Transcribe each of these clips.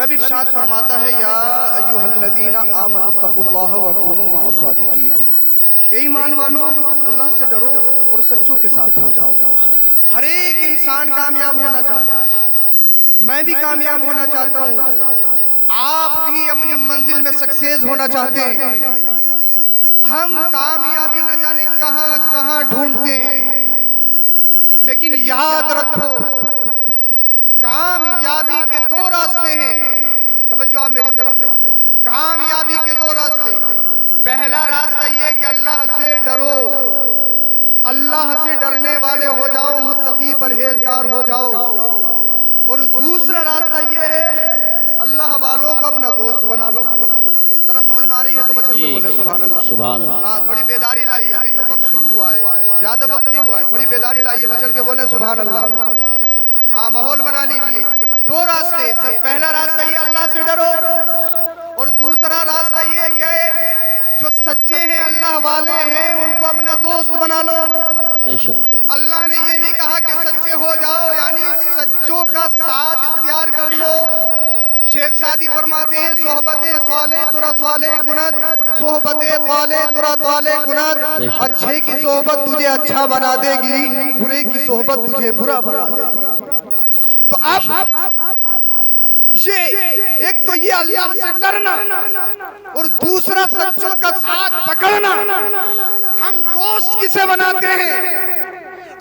रब इरशाद फरमाता है, या अय्युहल्लज़ीना आमनुत्तकुल्लाह व कूनू मअस-सादिकीन। ए ईमान वालों, अल्लाह से डरो और सच्चों के साथ हो जाओ। हर एक इंसान कामयाब होना चाहता है, मैं भी कामयाब होना चाहता हूँ, आप भी अपनी मंजिल में सक्सेस होना चाहते हैं। हम कामयाबी न जाने कहां कहां ढूंढते हैं, लेकिन याद रखो कामयाबी के दो रास्ते हैं। तवज्जो आप मेरी तरफ। कामयाबी के दो रास्ते। पहला रास्ता ये कि अल्लाह से डरो, अल्लाह से डरने वाले हो जाओ, मुत्तकी परहेजगार हो जाओ। और दूसरा रास्ता ये है अल्लाह वालों को अपना दोस्त बना लो। जरा समझ में आ रही है तो मचल के बोले सुभान अल्लाह। सुभान अल्लाह। हाँ, थोड़ी बेदारी लाइए, अभी तो वक्त शुरू हुआ है, ज्यादा वक्त नहीं हुआ है, थोड़ी बेदारी लाइए, मचल के बोले सुभान अल्लाह। हाँ, माहौल बना लीजिए। दो रास्ते, सब पहला रास्ता ये अल्लाह से डरो, और दूसरा रास्ता ये क्या है, जो सच्चे हैं अल्लाह वाले हैं उनको अपना दोस्त बना लो। अल्लाह ने ये नहीं कहा कि सच्चे हो जाओ, यानी सच्चों का साथ इख्तियार कर लो। शेख सादी फरमाते हैं, सोहबते स्वाले तुरा स्वाले गुनद, सोहबते त्वाले तुरा त्वाले गुनद। अच्छे की सोहबत तुझे अच्छा बना देगी, बुरे की सोहबत तुझे बुरा बना देगी। तो अब ये एक तो ये अल्लाह से डरना, और दूसरा सच्चों का साथ पकड़ना। हम दोस्त किसे बनाते हैं?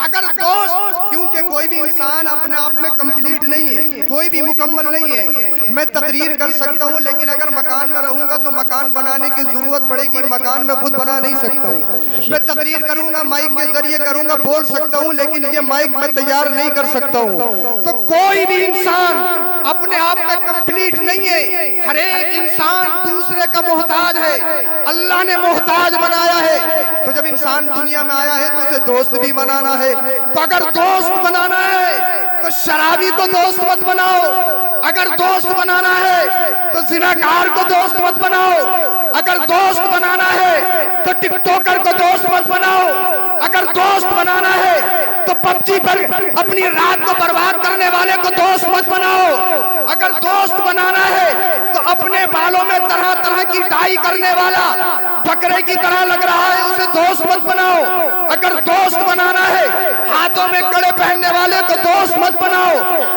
अगर दोस्त, क्योंकि कोई भी इंसान अपने आप में कंप्लीट नहीं है, कोई भी मुकम्मल नहीं है। मैं तकरीर कर सकता हूँ, लेकिन अगर मकान में रहूंगा तो मकान बनाने की जरूरत पड़ेगी, मकान में खुद बना नहीं सकता हूँ। मैं तकरीर करूंगा, माइक के जरिए करूंगा, बोल सकता हूँ, लेकिन ये माइक मैं तैयार नहीं कर सकता हूँ। तो कोई भी इंसान अपने आप में कंप्लीट नहीं है। हर एक इंसान दूसरे का मोहताज है, अल्लाह ने मोहताज बनाया है। तो जब इंसान दुनिया में आया है तो उसे दोस्त भी बनाना है। तो अगर दोस्त बनाना है तो शराबी को दोस्त मत बनाओ, अगर दोस्त बनाना है तो जिनाकार को दोस्त मत बनाओ, अगर दोस्त बनाना है तो टिकटॉकर को दोस्त मत बनाओ, अगर दोस्त बनाना है तो पबजी पर अपनी रात को बर्बाद करने वाले को दोस्त मत बनाओ, अगर दोस्त बनाना है तो अपने बालों में तरह तरह की डाई करने वाला बकरे की तरह लग रहा है उसे दोस्त मत बनाओ, अगर दोस्त बनाना है हाथों में कड़े पहनने वाले को दोस्त मत बनाओ,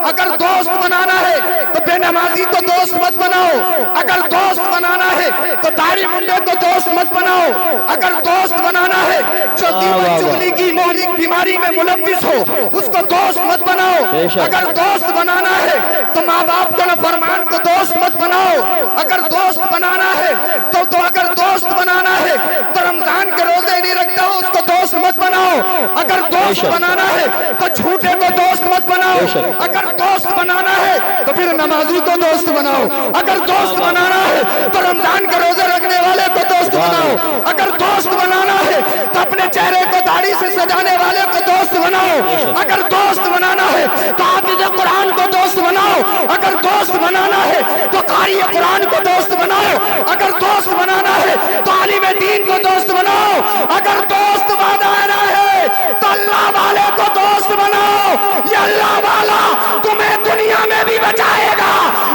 अगर दोस्त बनाना है तो बेनमाजी को दोस्त मत बनाओ, अगर दोस्त बनाना है तो दाढ़ी मुंडे को दोस्त मत बनाओ, अगर दोस्त बनाना है जो दीवान चुगली की मौलिक बीमारी में मुलव्विस हो उसको दोस्त मत बनाओ, अगर दोस्त बनाना है तो माँ बाप को नाफरमान को दोस्त मत बनाओ, अगर दोस्त बनाना है तो अगर दोस्त बनाना है तो रमजान के रोजे नहीं रखता हो उसको दोस्त मत बनाओ, अगर दोस्त बनाना है तो झूठे को दोस्त मत बनाओ, अगर दोस्त बनाना है तो फिर नमाजी को दोस्त बनाओ, अगर दोस्त बनाना है तो रमजान के रोजे रखने वाले को दोस्त बनाओ, अगर दोस्त बनाना है तो अपने चेहरे को दाढ़ी से सजाने वाले को दोस्त बनाओ, अगर दोस्त बनाना है तो हाफिज़ कुरान को दोस्त बनाओ, अगर दोस्त बनाना है तो कारी कुरान को दोस्त बनाओ, अगर दोस्त बनाना है तो आलिम दीन को दोस्त बनाओ, अगर दोस्त बनाना है तो अल्लाह वाले को दोस्त बनाओ। ये अल्लाह वाला तुम्हें दुनिया में भी बचाएगा,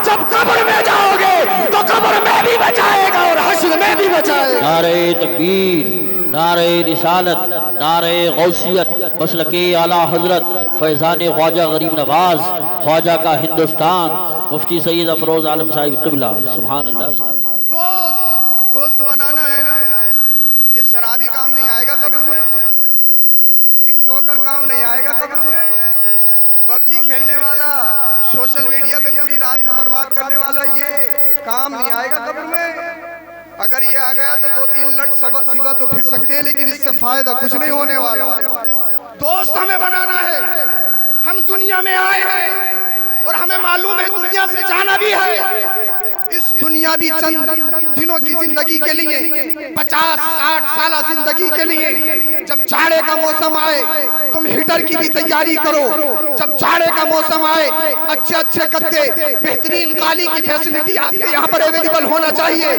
जब कब्र में जाओगे तो कब्र में भी बचाएगा और हश्र में भी बचाएगा। नारे तकबीर, नारे रिसालत, नारे गौसियत, मसलके आला हजरत फैजान ख्वाजा गरीब नवाज ख्वाजा का हिंदुस्तान मुफ्ती सैयद अफरोज आलम साहिब क़िबला। सुभान अल्लाह। दोस्त बनाना है ना, ये शराबी काम नहीं आएगा कब्र में, टिकटॉकर काम नहीं आएगा कब्र में, पबजी खेलने वाला, सोशल मीडिया पे पूरी रात को बर्बाद करने वाला, ये काम नहीं आएगा कब्र में। अगर ये आ गया तो 2-3 लट सिवा तो फिर सकते हैं, लेकिन इससे फायदा कुछ नहीं होने वाला। दोस्त हमें बनाना है, हम दुनिया में आए हैं और हमें मालूम है दुनिया से जाना भी है। इस इस दुनियावी चंद दिनों की जिंदगी के लिए 50-60 साल जिंदगी के लिए जब जाड़े का मौसम आए तुम हीटर की भी तैयारी करो। जब जाड़े का मौसम आए अच्छे गद्दे बेहतरीन काली की फैसिलिटी आपके यहाँ पर अवेलेबल होना चाहिए।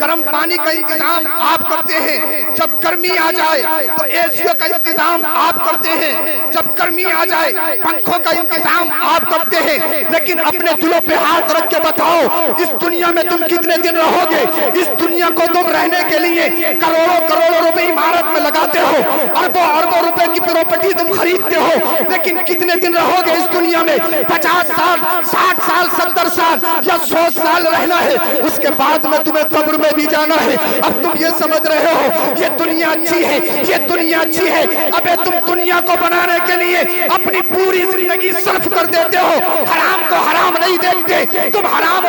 गर्म पानी का इंतजाम आप करते हैं। जब गर्मी आ जाए तो एसियों का इंतजाम आप करते हैं। जब गर्मी आ जाए पंखों का इंतजाम आप करते हैं। लेकिन अपने दिलों पे हाथ रख के बताओ, इस दुनिया में तुम कितने दिन रहोगे? इस दुनिया को तुम रहने के लिए करोड़ों करोड़ों रुपए इमारत में लगाते हो, अरबों अरबों रुपए की प्रॉपर्टी तुम खरीदते हो, लेकिन कितने दिन रहोगे इस दुनिया में? 50 साल, 60 साल, 70 साल या 100 साल रहना है। उसके बाद में तुम्हें कब्र में भी जाना है। अब तुम ये समझ रहे हो ये दुनिया अच्छी है, ये दुनिया अच्छी है। अबे तुम दुनिया को बनाने के लिए अपनी पूरी जिंदगी सर्फ कर देते हो। हराम को हराम नहीं देखते तुम, हराम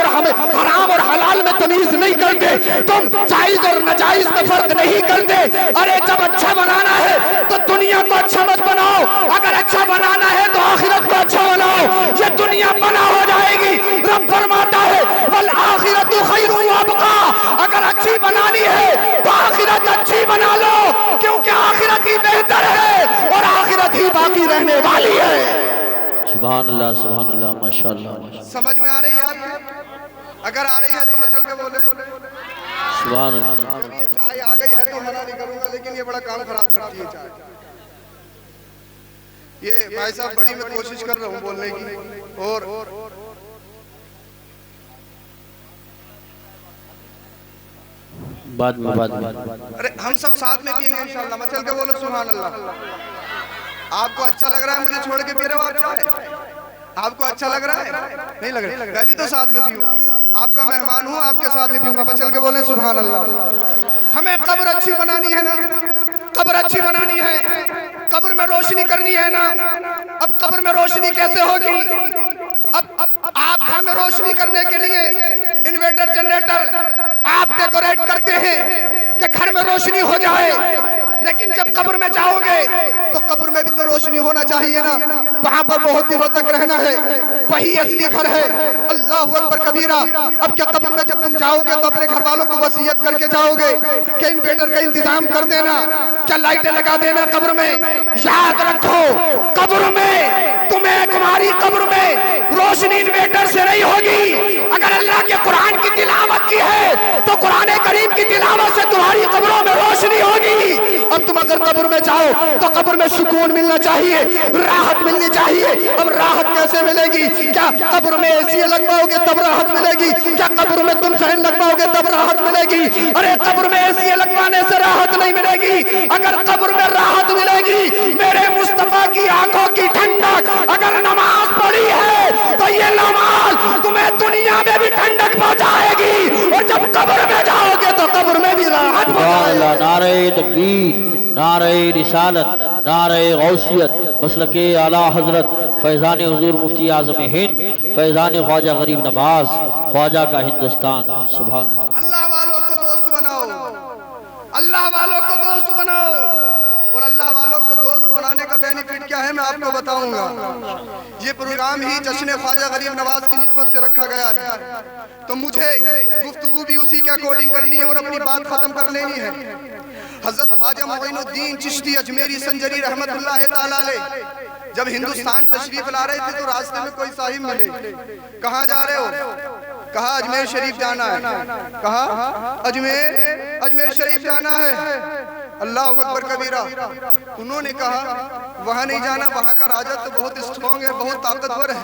और हलाल में तमीज नहीं करते तुम, जायज और नाजायज में फर्क नहीं करते। अरे जब अच्छा बनाना है तो दुनिया को अच्छा मत बनाओ, अगर अच्छा बनाना है तो आखिरत को अच्छा बनाओ। ये दुनिया बना हो जाएगी। रब फरमाता है वल आखिरतु खैरुन व अबका, अगर अच्छी बनानी है तो आखिरत अच्छी बना लो, क्योंकि आखिरत ही बेहतर है और आखिरत ही बाकी रहने वाली है। सुभान अल्लाह माशाअल्लाह। समझ में आ रही है आपको? अगर आ रही है तो मचल के बोले सुभान अल्लाह। जब ये चाय आ गई है तो मना नहीं करूंगा, लेकिन ये बड़ा काम खराब करती है चाय। ये भाई साहब बड़ी मैं कोशिश कर रहा हूँ बोलने की, और बाद में अरे हम सब साथ में पियेंगे इंशाल्लाह। मचल के बोलो सुभान अल्लाह। आपको अच्छा लग रहा है मुझे छोड़ के पी रहे हो आप चाय? आपको अच्छा लग रहा है? नहीं लग रहा? मैं भी तो साथ में पीऊंगा, आपका मेहमान हूँ, आपके साथ में पीऊंगा। मचल के बोले सुभान अल्लाह। हमें कब्र अच्छी बनानी है ना, कब्र अच्छी बनानी है, कब्र में रोशनी करनी है ना। अब कब्र में रोशनी कैसे होगी? अब आप घर में रोशनी करने के लिए इन्वर्टर जनरेटर आप डेकोरेट करते हैं कि घर में रोशनी हो जाए, लेकिन जब कब्र में जाओगे तो कब्र में भी तो रोशनी होना चाहिए ना। वहां पर बहुत दिनों तक रहना है, वही असली घर है। अल्लाह अकबर कबीरा। अब क्या कब्र में जब तुम जाओगे तो अपने घर वालों को वसीयत करके जाओगे कि इन्वर्टर का इंतजाम कर देना, क्या लाइटें लगा देना कब्र में? याद रखो कब्र में तुम्हें, तुम्हारी कब्र में रोशनी इन्वर्टर से नहीं होगी। अगर अल्लाह के कुरान की तिलावत की है तो कुरान करीम की तिलावत से तुम्हारी कब्रों में रोशनी होगी। अब तुम अगर कब्र में जाओ तो कब्र में सुकून मिलना चाहिए, राहत मिलनी चाहिए। अब राहत कैसे मिलेगी? क्या कब्र में एसी लगवाओगे तब राहत मिलेगी? क्या कब्र में तुम फैन लगवाओगे तब राहत मिलेगी? अरे कब्र में एसी लगवाने से राहत नहीं मिलेगी। अगर कब्र में राहत मिलेगी मेरे मुस्तफा की आंखों की ठंडक, अगर नमाज पढ़ी है तो ये नमाज तुम्हें दुनिया में भी ठंडक पहुंचाएगी, और जब कब्र में जाओगे तो कब्र में भी राहत पहुंचाएगी। नारे तकबीर, नारे रिसालत, नारे गौसियत, मसलके आला हजरत फैजान हुजूर मुफ्ती आजम हिंद, फैजान ख्वाजा गरीब नवाज, ख्वाजा का हिंदुस्तान। सुभान अल्लाह वालों को दोस्त बनाओ, अल्लाह वालों को दोस्त बनाओ। और अल्लाह वालों को दोस्त बनाने का बेनिफिट क्या है मैं आपको बताऊंगा। ये प्रोग्राम ही जश्न ख्वाजा गरीब नवाज की निस्बत से रखा गया है, तो मुझे गुफ्तगू भी उसी के अकॉर्डिंग करनी है और अपनी बात खत्म कर लेनी है। हजरत ख्वाजा मोइनुद्दीन चिश्ती अजमेरी संजरी रहमतुल्लाह ताला अलैह जब हिंदुस्तान तशरीफ ला रहे थे तो रास्ते में कोई साहिब मिले। कहाँ जा रहे हो? कहा अजमेर शरीफ जाना है। कहा अजमेर शरीफ जाना है। अल्लाह अकबर कबीरा। उन्होंने कहा वहां नहीं जाना, वहां का राजा तो बहुत स्ट्रॉन्ग है, बहुत ताकतवर है,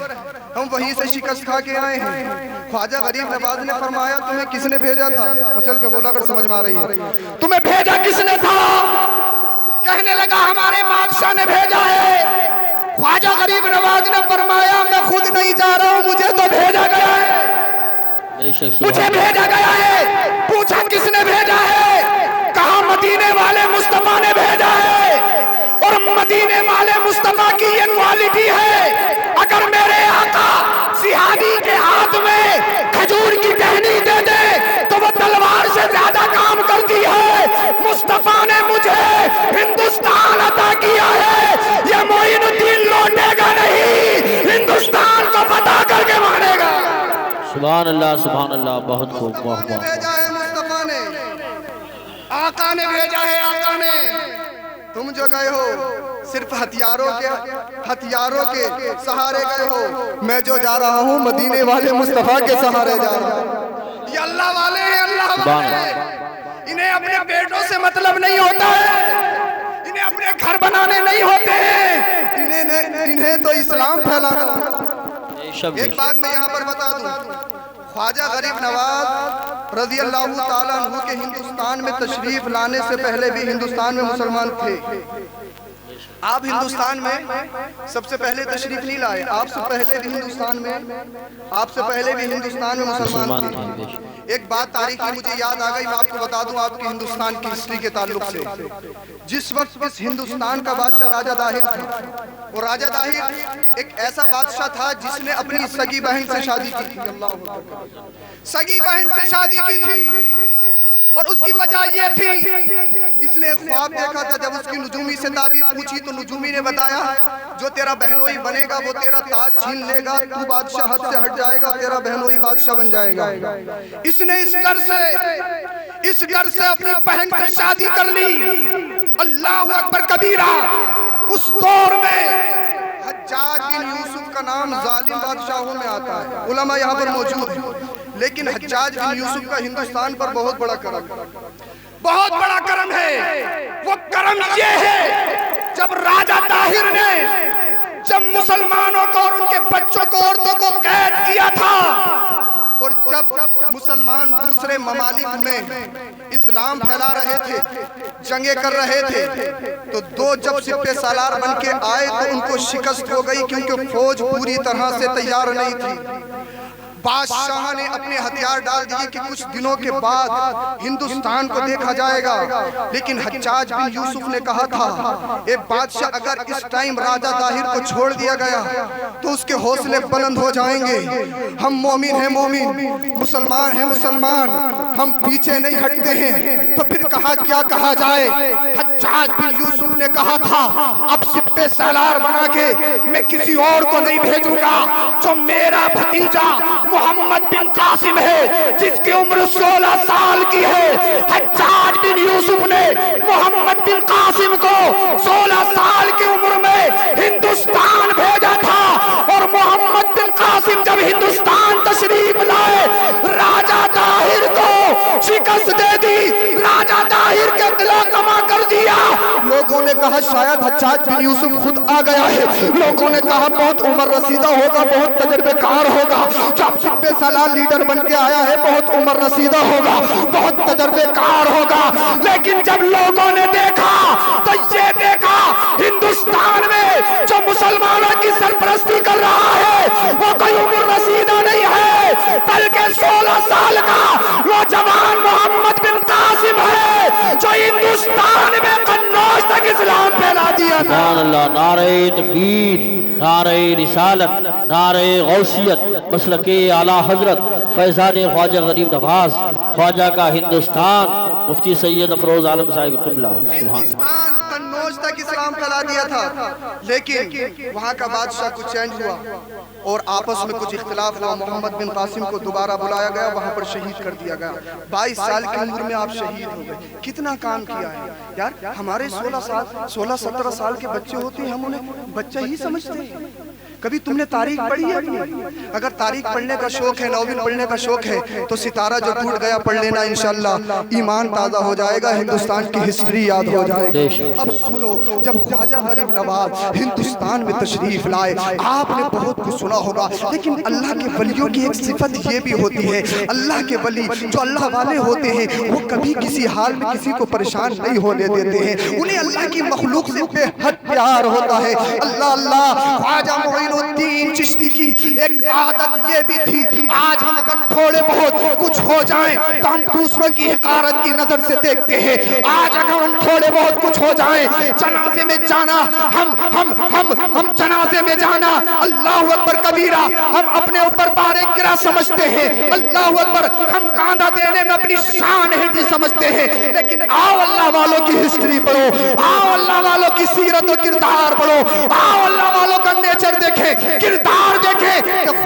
हम वहीं से शिकस्त खा के आए हैं। ख्वाजा गरीब नवाज ने फरमाया तुम्हें किसने भेजा था? मचल के बोला अगर समझ में आ रही है, तुम्हें भेजा किसने था? कहने लगा हमारे बादशाह ने भेजा है। ख्वाजा गरीब नवाज ने फरमाया मैं खुद नहीं जा रहा हूँ, मुझे तो भेजा गया है, मुझे भेजा गया है। पूछा किसने भेजा है? कहा मदीने वाले मुस्तफा ने भेजा है। और मदीने वाले मुस्तफा की ये क्वालिटी है, अगर मेरे आका सिहाबी के हाथ में खजूर की टहनी दे दे तो वो तलवार से ज्यादा काम करती है। मुस्तफा ने मुझे हिंदुस्तान अता किया है, ये मोइनुद्दीन लौटेगा नहीं, हिंदुस्तान को फतह करके मानेगा। सुभान अल्लाह, बहुत खूब, वाह वाह। भेजा है मुस्तफा ने, आका ने भेजा है, आका ने। तुम जो गए हो सिर्फ हथियारों के सहारे गए हो, मैं जो जा रहा हूँ मदीने वाले मुस्तफा के सहारे जा रहा हूँ। ये अल्लाह वाले हैं, अल्लाह वाले हैं। इन्हें अपने बेटों से मतलब नहीं होता है, इन्हें अपने घर बनाने नहीं होते हैं, इन्हें तो इस्लाम फैलाना। एक बात मैं यहाँ पर बता दूं, ख्वाजा गरीब नवाज रज़ी अल्लाह ताला अन्हु के हिंदुस्तान में तशरीफ लाने से पहले भी हिंदुस्तान में मुसलमान थे। आप हिंदुस्तान में सबसे पहले तशरीफ नहीं लाए, आपसे पहले भी हिंदुस्तान में मुसलमान थे। एक बात तारीख में मुझे याद आ गई, मैं आपको बता दूं आपके हिंदुस्तान की हिस्ट्री के ताल्लुक से। जिस वक्त इस हिंदुस्तान का बादशाह राजा दाहिर था, और राजा दाहिर एक ऐसा बादशाह था जिसने अपनी सगी बहन से शादी की थी, सगी बहन से शादी की थी। और उसकी वजह ये थी, इसने ख्वाब देखा था। जब उसकी नुजूमी से ताबीर पूछी तो नुजूमी ने बताया, जो तेरा बहनोई बनेगा वो तेरा ताज छीन लेगा, तू बादशाह से हट जाएगा, तेरा बहनोई बादशाह बन जाएगा। इसने इस डर से अपनी बहन से शादी कर ली। अल्लाह अकबर कबीरा। उस दौर में हज्जाज बिन यूसुफ का नाम जालिम बादशाहों में आता है, उलमा यहाँ पर मौजूद है। लेकिन हज्जाज बिन यूसुफ का हिंदुस्तान पर बहुत बड़ा करम है। वो करम ये है, जब राजा ताहिर ने जब मुसलमानों को और उनके बच्चों को, औरतों को कैद किया था, और जब मुसलमान दूसरे ममालिक में इस्लाम फैला रहे थे, जंगे कर रहे थे, तो जब सिपह सालार बन के आए तो उनको शिकस्त हो गई, क्योंकि फौज पूरी तरह से तैयार नहीं थी। बादशाह ने अपने हथियार डाल दिए कि कुछ दिनों के बाद हिंदुस्तान को देखा जाएगा। लेकिन हज्जाज बिन यूसुफ ने कहा था, ए बादशाह, अगर इस टाइम राजा ताहिर को छोड़ दिया गया तो उसके हौसले बुलंद हो जाएंगे। हम मोमिन हैं, मोमिन, मुसलमान हैं, मुसलमान, हम पीछे नहीं हटते हैं। तो फिर क्या कहा जाए? हज्जाज बिन यूसुफ ने कहा था, अब सिपह सालार बना के मैं किसी और को नहीं भेजूंगा, जो मेरा भतीजा मोहम्मद बिन कासिम है, जिसकी उम्र 16 साल की है। हज्जाज बिन यूसुफ ने मोहम्मद बिन कासिम को 16 साल की उम्र में हिंदुस्तान भेजा था। और मोहम्मद बिन कासिम जब हिंदुस्तान तशरीफ लाए, राजा ताहिर को शिकस्त दे दी, राजा ताहिर के दिला कमा कर दिया। लोगों ने कहा शायद हज्जाज बिन यूसुफ खुद आ गया है। लोगों ने कहा बहुत उम्र रसीदा होगा, बहुत तजर्बेकार होगा, जब सिपह सालार लीडर बन के आया है, बहुत उम्र रसीदा होगा, बहुत तजर्बेकार होगा। लेकिन जब लोगों ने देखा तो ये देखा, हिंदुस्तान में जो मुसलमानों की सरपरस्ती कर रहा है वो कोई उम्र रसीदा नहीं है, बल्कि 16 साल का वो जवान मोहम्मद बिन कासिम है, जो हिंदुस्तान में कन्नौज तक इस्लाम फैला दिया था। नारे तकबीर, नारे रिसालत, नारे गौसियत, मसलके आला हजरत फैजान ख्वाजा गरीब नवाज, ख्वाजा का हिंदुस्तान, मुफ्ती सैयद अफरोज आलम साहिब क़िबला। हिंदुस्तान कन्नौज तक इस्लाम फैला दिया था। लेकिन वहाँ का बादशाह कुछ चेंज हुआ और आपस में कुछ इख्तिलाफ हुआ। मोहम्मद बिन कासिम को दोबारा बुलाया गया, वहाँ पर शहीद कर दिया गया। 22 साल की उम्र में आप शहीद हो गए। कितना काम किया है यार। हमारे 16-17 साल के बच्चे होते हैं, हम उन्हें बच्चा ही समझते हैं। कभी तुमने तारीख पढ़ी है? अगर तारीख पढ़ने का शौक है, नौवीं पढ़ने का शौक है, तो सितारा जो टूट गया पढ़ लेना, इंशाल्लाह ईमान ताज़ा हो जाएगा, हिंदुस्तान की हिस्ट्री याद हो जाएगी। अब सुनो, जब ख्वाजा गरीब नवाज हिंदुस्तान में तशरीफ लाए, आपने बहुत कुछ सुना होगा, लेकिन अल्लाह के वलियों की एक सिफत ये भी होती है, अल्लाह के वली जो अल्लाह वाले होते हैं वो कभी किसी हाल में किसी को परेशान नहीं होने देते हैं। उन्हें अल्लाह की मखलूक से बेहद प्यार होता है। अल्लाह अल्लाह। ख्वाजा मोइनुद्दीन चिश्ती की एक आदत ये भी थी, आज हम अगर थोड़े बहुत कुछ हो जाएं तो हम दूसरों की हकारत की नजर से देखते हैं। आज अगर हम थोड़े बहुत कुछ हो जाएं, जनाजे में जाना, हम जनाजे में जाना, अल्लाह अकबर कबीरा, हम अपने ऊपर बारे गिरा समझते हैं। अल्लाह अकबर, हम कांधा देने में अपनी शान हिटी समझते हैं। लेकिन आओ अल्लाह वालों की हिस्ट्री पढ़ो, आओ अल्लाह वालों की सीरत और किरदार पढ़ो, आओ अल्लाह वालों का नेचर देखें, किरदार देखें।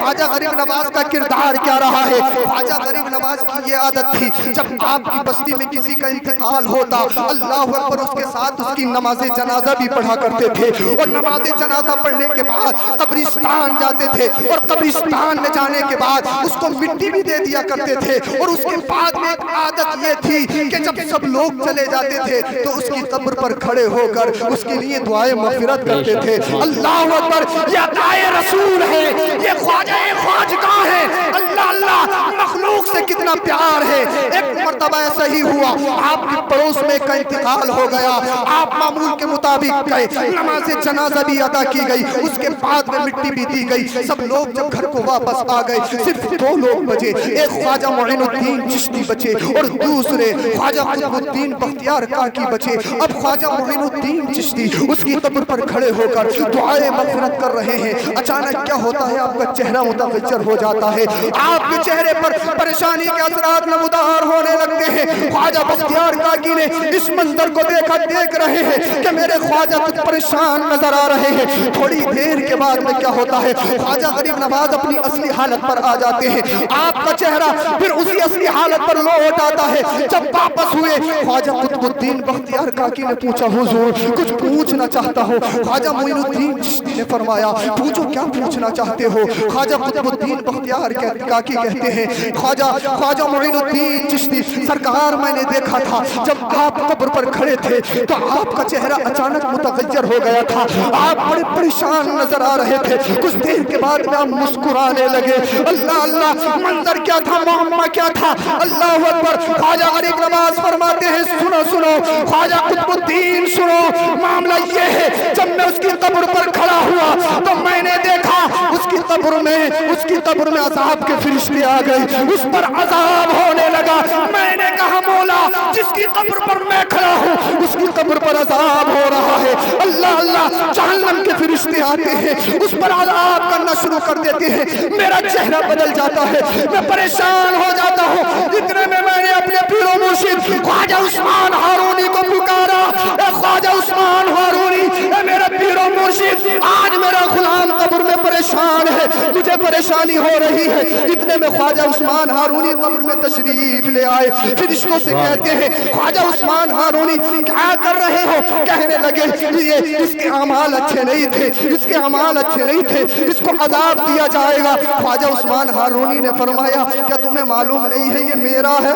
ख्वाजा गरीब नवाज का किरदार क्या रहा है। ख्वाजा गरीब नवाज की ये आदत थी, जब आपकी बस्ती में किसी का इंतकाल होता, अल्लाह अकबर, उसके साथ उसकी नमाज़े जनाजा भी पढ़ा करते थे। और नमाज़े जनाजा पढ़ने के बाद कब्रिस्तान जाते थे, और कब्रिस्तान में जाने के बाद उसको मिट्टी भी दे दिया करते थे। और उसके बाद में एक आदत ये थी कि जब सब लोग चले जाते थे तो उसकी कब्र पर खड़े होकर उसके लिए दुआए मग़फ़िरत करते थे। अल्लाह अकबर, ये अताए रसूल है, ये ख्वाजा ख्वाजगाह है। अल्लाह अल्लाह, मखलूक से कितना प्यार है। एक मर्तबा ऐसा ही हुआ, आपके पड़ोस में का इंतकाल हो गया, आप मामूल के मुताबिक गए, नमाज़े जनाजा भी अदा की गई, उसके बाद में मिट्टी भी दी गई। सब लोग जब घर को वापस आ गए, सिर्फ 2 लोग बचे। एक ख्वाजा मोइनुद्दीन चिश्ती बचे और दूसरे ख्वाजा कुतुबुद्दीन बख्तियार काकी बचे। अब ख्वाजा मोइनुद्दीन चिश्ती उसकी कब्र पर खड़े होकर दुआए मग़फ़िरत कर रहे हैं। अचानक क्या होता है, आपका चेहरा मुतग़य्यर हो जाता है, आपके चेहरे पर परेशानी के असरात नमूदार होने लगते हैं। ख्वाजा बख्तियार काकी ने इस मंजर को देख रहे हैं कि मेरे ख्वाजा कुछ परेशान नजर आ रहे हैं। थोड़ी देर के बाद में क्या होता है, ख्वाजा गरीब नवाज अपनी असली हालत पर आ जाते हैं। आपका चेहरा फिर उसी असली हालत पर लौट आता है। जब वापस हुए, ख्वाजा कुतुबुद्दीन बख्तियार काकी ने पूछा, हुजूर कुछ पूछना चाहता हूँ। ख्वाजा मोइनुद्दीन चिश्ती ने फरमाया, पूछो क्या पूछना चाहते हो। ख्वाजा कुतुबुद्दीन बख्तियार काकी कहते हैं, ख्वाजा मोइनुद्दीन चिश्ती सरकार, मैंने देखा था जब आप कब्र पर खड़े थे तो आपका चेहरा अचानक मुतग़य्यर हो गया था, आप बड़े परेशान नजर आ रहे थे। कुछ देर के बाद में आप मुस्कुराने लगे। अल्लाह अल्लाह, मंजर क्या था, मामला क्या था। अल्लाह अकबर। ख्वाजा गरीब नवाज फरमाते हैं, सुनो सुनो ख्वाजा कुतुबुद्दीन सुनो, मामला ये है, जब मैं उसकी कब्र पर खड़ा हुआ तो मैंने देखा उसकी कब्र में अज़ाब के फरिश्ते आ गए, उस पर अज़ाब होने लगा। मैंने कहा, मौला जिसकी कब्र पर मैं खड़ा हूँ उसकी कब्र पर अज़ाब हो रहा है। अल्लाह अल्लाह, जहन्नम के फरिश्ते आते हैं, उस पर अज़ाब करना शुरू कर देते हैं। मेरा चेहरा बदल जाता है, मैं परेशान हो जाता हूँ। इतने में मैंने अपने पीरो मुर्शिद ख्वाजा उस्मान हारूनी को पुकारा, ख्वाजा उस्मान हारूनी, मेरा पीरो मुर्शिद, आज मेरा गुलाम कब्र में परेशान है, मुझे परेशानी हो रही है। इतने में ख्वाजा उस्मान हारूनी कब्र में तशरीफ ले आए। फरिश्तों से कहते हैं, ख्वाजा उस्मान हारूनी क्या कर रहे हो। कहने लगे, ये इसके अमाल अच्छे नहीं थे, इसके अमाल अच्छे नहीं थे, इसको अज़ाब दिया जाएगा। ख्वाजा उस्मान हारूनी ने फरमाया, क्या तुम्हें मालूम नहीं है ये मेरा है।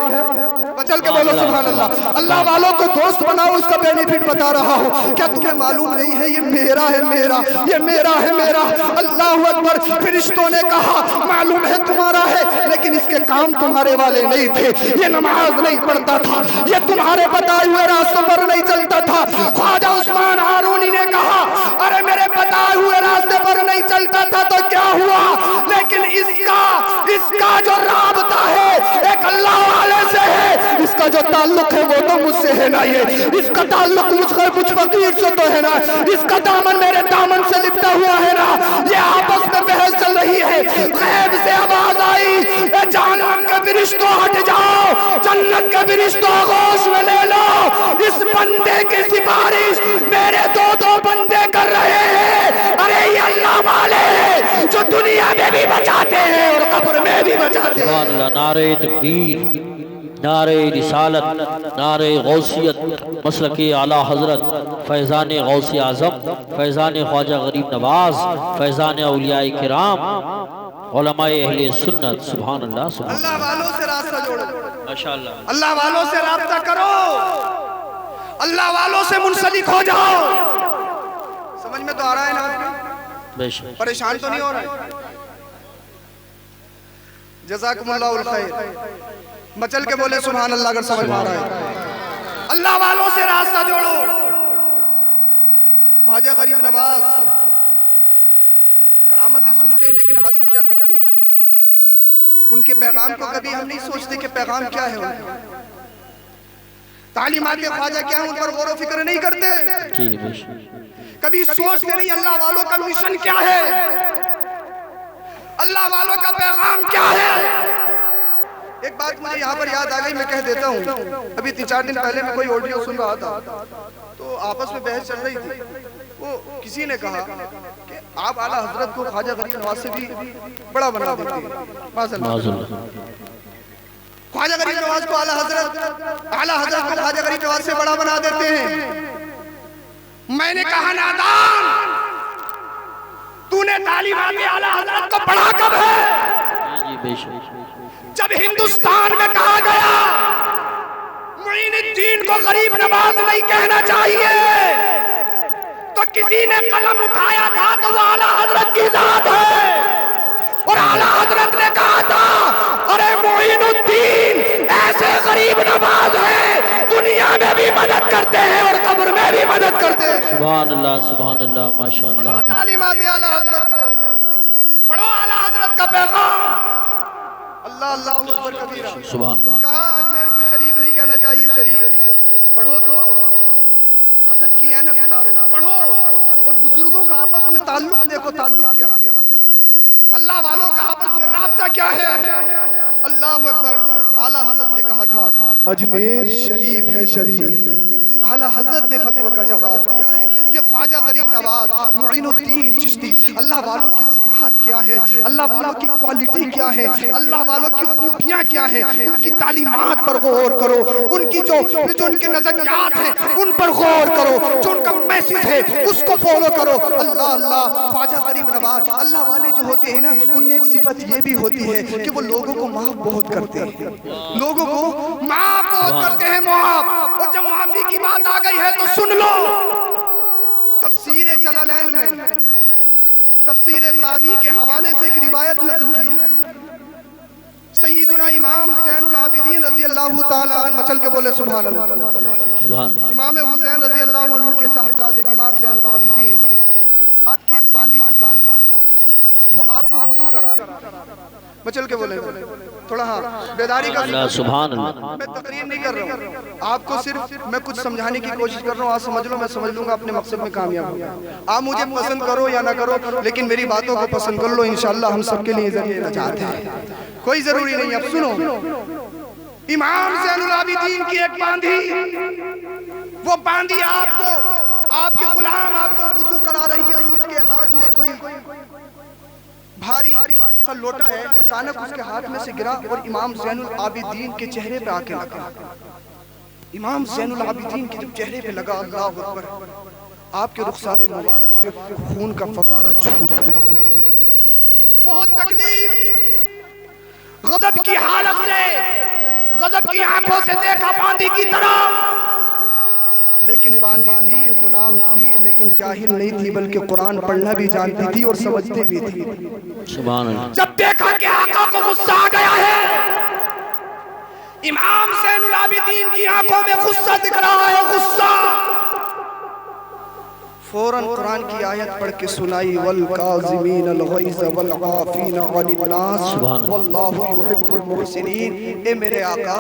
चल के बोलो सुभान अल्लाह। अल्लाह वालों को दोस्त बनाओ, उसका बेनिफिट बता रहा हूँ। क्या तुम्हें मालूम नहीं है ये मेरा है, मेरा, ये मेरा है, मेरा। अल्लाह अकबर। फरिश्तों ने कहा, मालूम है तुम्हारा है, लेकिन इसके काम तुम्हारे वाले नहीं थे। ये नमाज नहीं पढ़ता था, ये तुम्हारे बताए हुए रास्तों पर नहीं चलता था। ख्वाजा उस्मान हारूनी ने कहा, अरे मेरे बताए हुए रास्ते पर नहीं चलता था तो क्या हुआ, लेकिन इसका जो राबता है एक अल्लाह वाले से है, इसका जो ताल्लुक है वो तो मुझसे है ना, ये इसका ताल्लुक मुझ फकीर से तो है ना, इसका दामन मेरे दामन से लिपटा हुआ है ना। ये आपस में बहस चल रही है। गैब से आवाज आई, जहन्नम के फरिश्तों हट जाओ, जन्नत के फरिश्तों होश में ले लो। इस बंदे की सिफारिश मेरे 2 बंदे कर रहे हैं। अरे ये अल्लाह वाले जो दुनिया में भी बचाते हैं और कब्र में भी बचाते हैं। नारे तकबीर, नारे रिसालत, नारे गौसियत, मसलके आला हजरत फैज़ान गौसी आज़म, फैज़ान ख्वाजा गरीब नवाज, फैज़ान औलियाए किराम, उलमाए अहले सुन्नत। सुभान अल्लाह, सुभान अल्लाह वालों से रास्ता जोड़ो, माशाअल्लाह। अल्लाह वालों से रास्ता करो, अल्लाह वालों से मुंसलिक हो जाओ। समझ में तो आ रहा है ना, बेशक। परेशान तो नहीं हो रहा है। जज़ाकुमुल्लाहुल खैर। मचल के बोले सुभान अल्लाह अगर समझ में आ रहा है। अल्लाह वालों से रास्ता जोड़ो। ख्वाजा गरीब नवाज करामतें सुनते हैं लेकिन हासिल क्या करते हैं। उनके पैगाम को कभी हम नहीं सोचते कि पैगाम क्या है उनका, तालीमात ख्वाजा क्या है उन पर गौर फिक्र नहीं करते। कभी सोचते नहीं अल्लाह वालों का मिशन क्या है, अल्लाह वालों का पैगाम क्या है। एक बात मुझे यहाँ पर याद आ गई, मैं कह देता हूँ। अभी 3-4 दिन पहले मैं कोई ऑडियो सुन रहा था तो आपस में बहस चल रही थी। वो किसी ने कहा कि आप आला हजरत को ख्वाजा गरीब नवाज से भी बड़ा बना देते हैं। माज़अल्लाह। ख्वाजा गरीब नवाज को आला हजरत को ख्वाजा गरीब नवाज से बड़ा बना देते हैं। मैंने कहा नादान, तूने तालीमात आला हजरत को पढ़ा कब है? जी बेशक। जब हिंदुस्तान में कहा गया मुईनुद्दीन को गरीब नवाज नहीं कहना चाहिए, तो किसी ने कलम उठाया था तो वो आला हजरत की जात है। और आला हजरत ने कहा था, अरे मुईनुद्दीन ऐसे गरीब नवाज है, दुनिया में भी मदद करते हैं और कब्र में भी मदद करते हैं। सुभान अल्लाह माशाअल्लाह। तालीमात आला हजरत को पढ़ो, आला हजरत का पैगाम। अल्लाह अल्लाह अकबर कबीरा। सुभान। कहा अजमेर को शरीफ नहीं कहना चाहिए, शरीफ पढ़ो तो हसद की ऐनक उतारो, पढ़ो और बुजुर्गों का आपस में ताल्लुक देखो, ताल्लुक क्या है, अल्लाह वालों का आपस में राब्ता क्या है। अल्लाह अकबर। आला हजरत ने कहा था अजमेर शरीफ है शरीफ। आला हजरत ने फतवा का जवाब दिया है। ये ख्वाजा गरीब नवाज मुईनुद्दीन चिश्ती, अल्लाह वालों की सिफात क्या है, अल्लाह वालों की क्वालिटी क्या है, अल्लाह वालों की खूबियां क्या है, उनकी तालीमात पर गौर करो, उनकी जो उनके नजरियात हैं उन पर गौर करो, जो उनका मैसेज है उसको फॉलो करो। अल्लाह अल्लाह। ख्वाजा गरीब नवाज अल्लाह वाले जो होते हैं ना, उनमें एक सिफत ये भी होती है कि वो लोगों को माफ बहुत करते हैं, लोगों को माफ बहुत करते हैं, माफ। और जब माफी की बात आ गई है तो सुन लो, तफसीर जलालैन में तफसीर सादी के हवाले से एक रिवायत नकल की है। सैयदना इमाम ज़ैनुल आबिदीन रज़ी अल्लाह ताला अन्हु, मचल के बोले सुभान अल्लाह। इमाम हुसैन रज़ी अल्लाह अन्हु के साहबजादे बीमार ज़ैनुल आबिदीन, आपकी एक बांदी थी, वो आपको वुज़ू करा रही। मचल के बोले थोड़ा, हाँ बेदारी का। सुभान अल्लाह। मैं तकरीर नहीं कर रहा हूँ, आपको सिर्फ मैं कुछ समझाने की कोशिश कर रहा हूँ। आप समझ लो, मैं समझ लूंगा, अपने मकसद में कामयाब होगा। आप मुझे पसंद करो या ना करो, लेकिन मेरी बातों को पसंद कर लो, इंशाअल्लाह हम सबके लिए जरिए नजात है, कोई जरूरी नहीं। अब सुनो, इमाम ज़ैनुल आबिदीन की एक बांधी, वो बांधी आपको, आपके गुलाम आपको वुज़ू करा रही है और उसके हाथ में कोई भारी सा लोटा है, अचानक उसके हाथ में से गिरा और इमाम ज़ैनुल आबिदीन के चेहरे पे आके लगा। इमाम ज़ैनुल आबिदीन के जब चेहरे पे लगा, अल्लाह अकबर, आपके रुखसारे मुबारक से खून का फव्वारा छूट गया। बहुत तकलीफ, गज़ब की हालत से, गज़ब की आंखों से देखा बांदी की तरफ, लेकिन बांदी थी, गुलाम थी, लेकिन जाहिल नहीं थी, बल्कि कुरान पढ़ना भी जानती थी और समझती भी थी। सुभान अल्लाह। जब देखा कि आका को गुस्सा आ गया है, इमाम ज़ैनुल आबिदीन की आंखों में गुस्सा दिख रहा है, गुस्सा, फौरन कुरान की आयत पढ़ के सुनाई, वल काज़िमीन अल गैज़ वल आफ़ीना अनिन नास वल्लाहु युहिब्बुल मुहसिनीन। ए मेरे आका,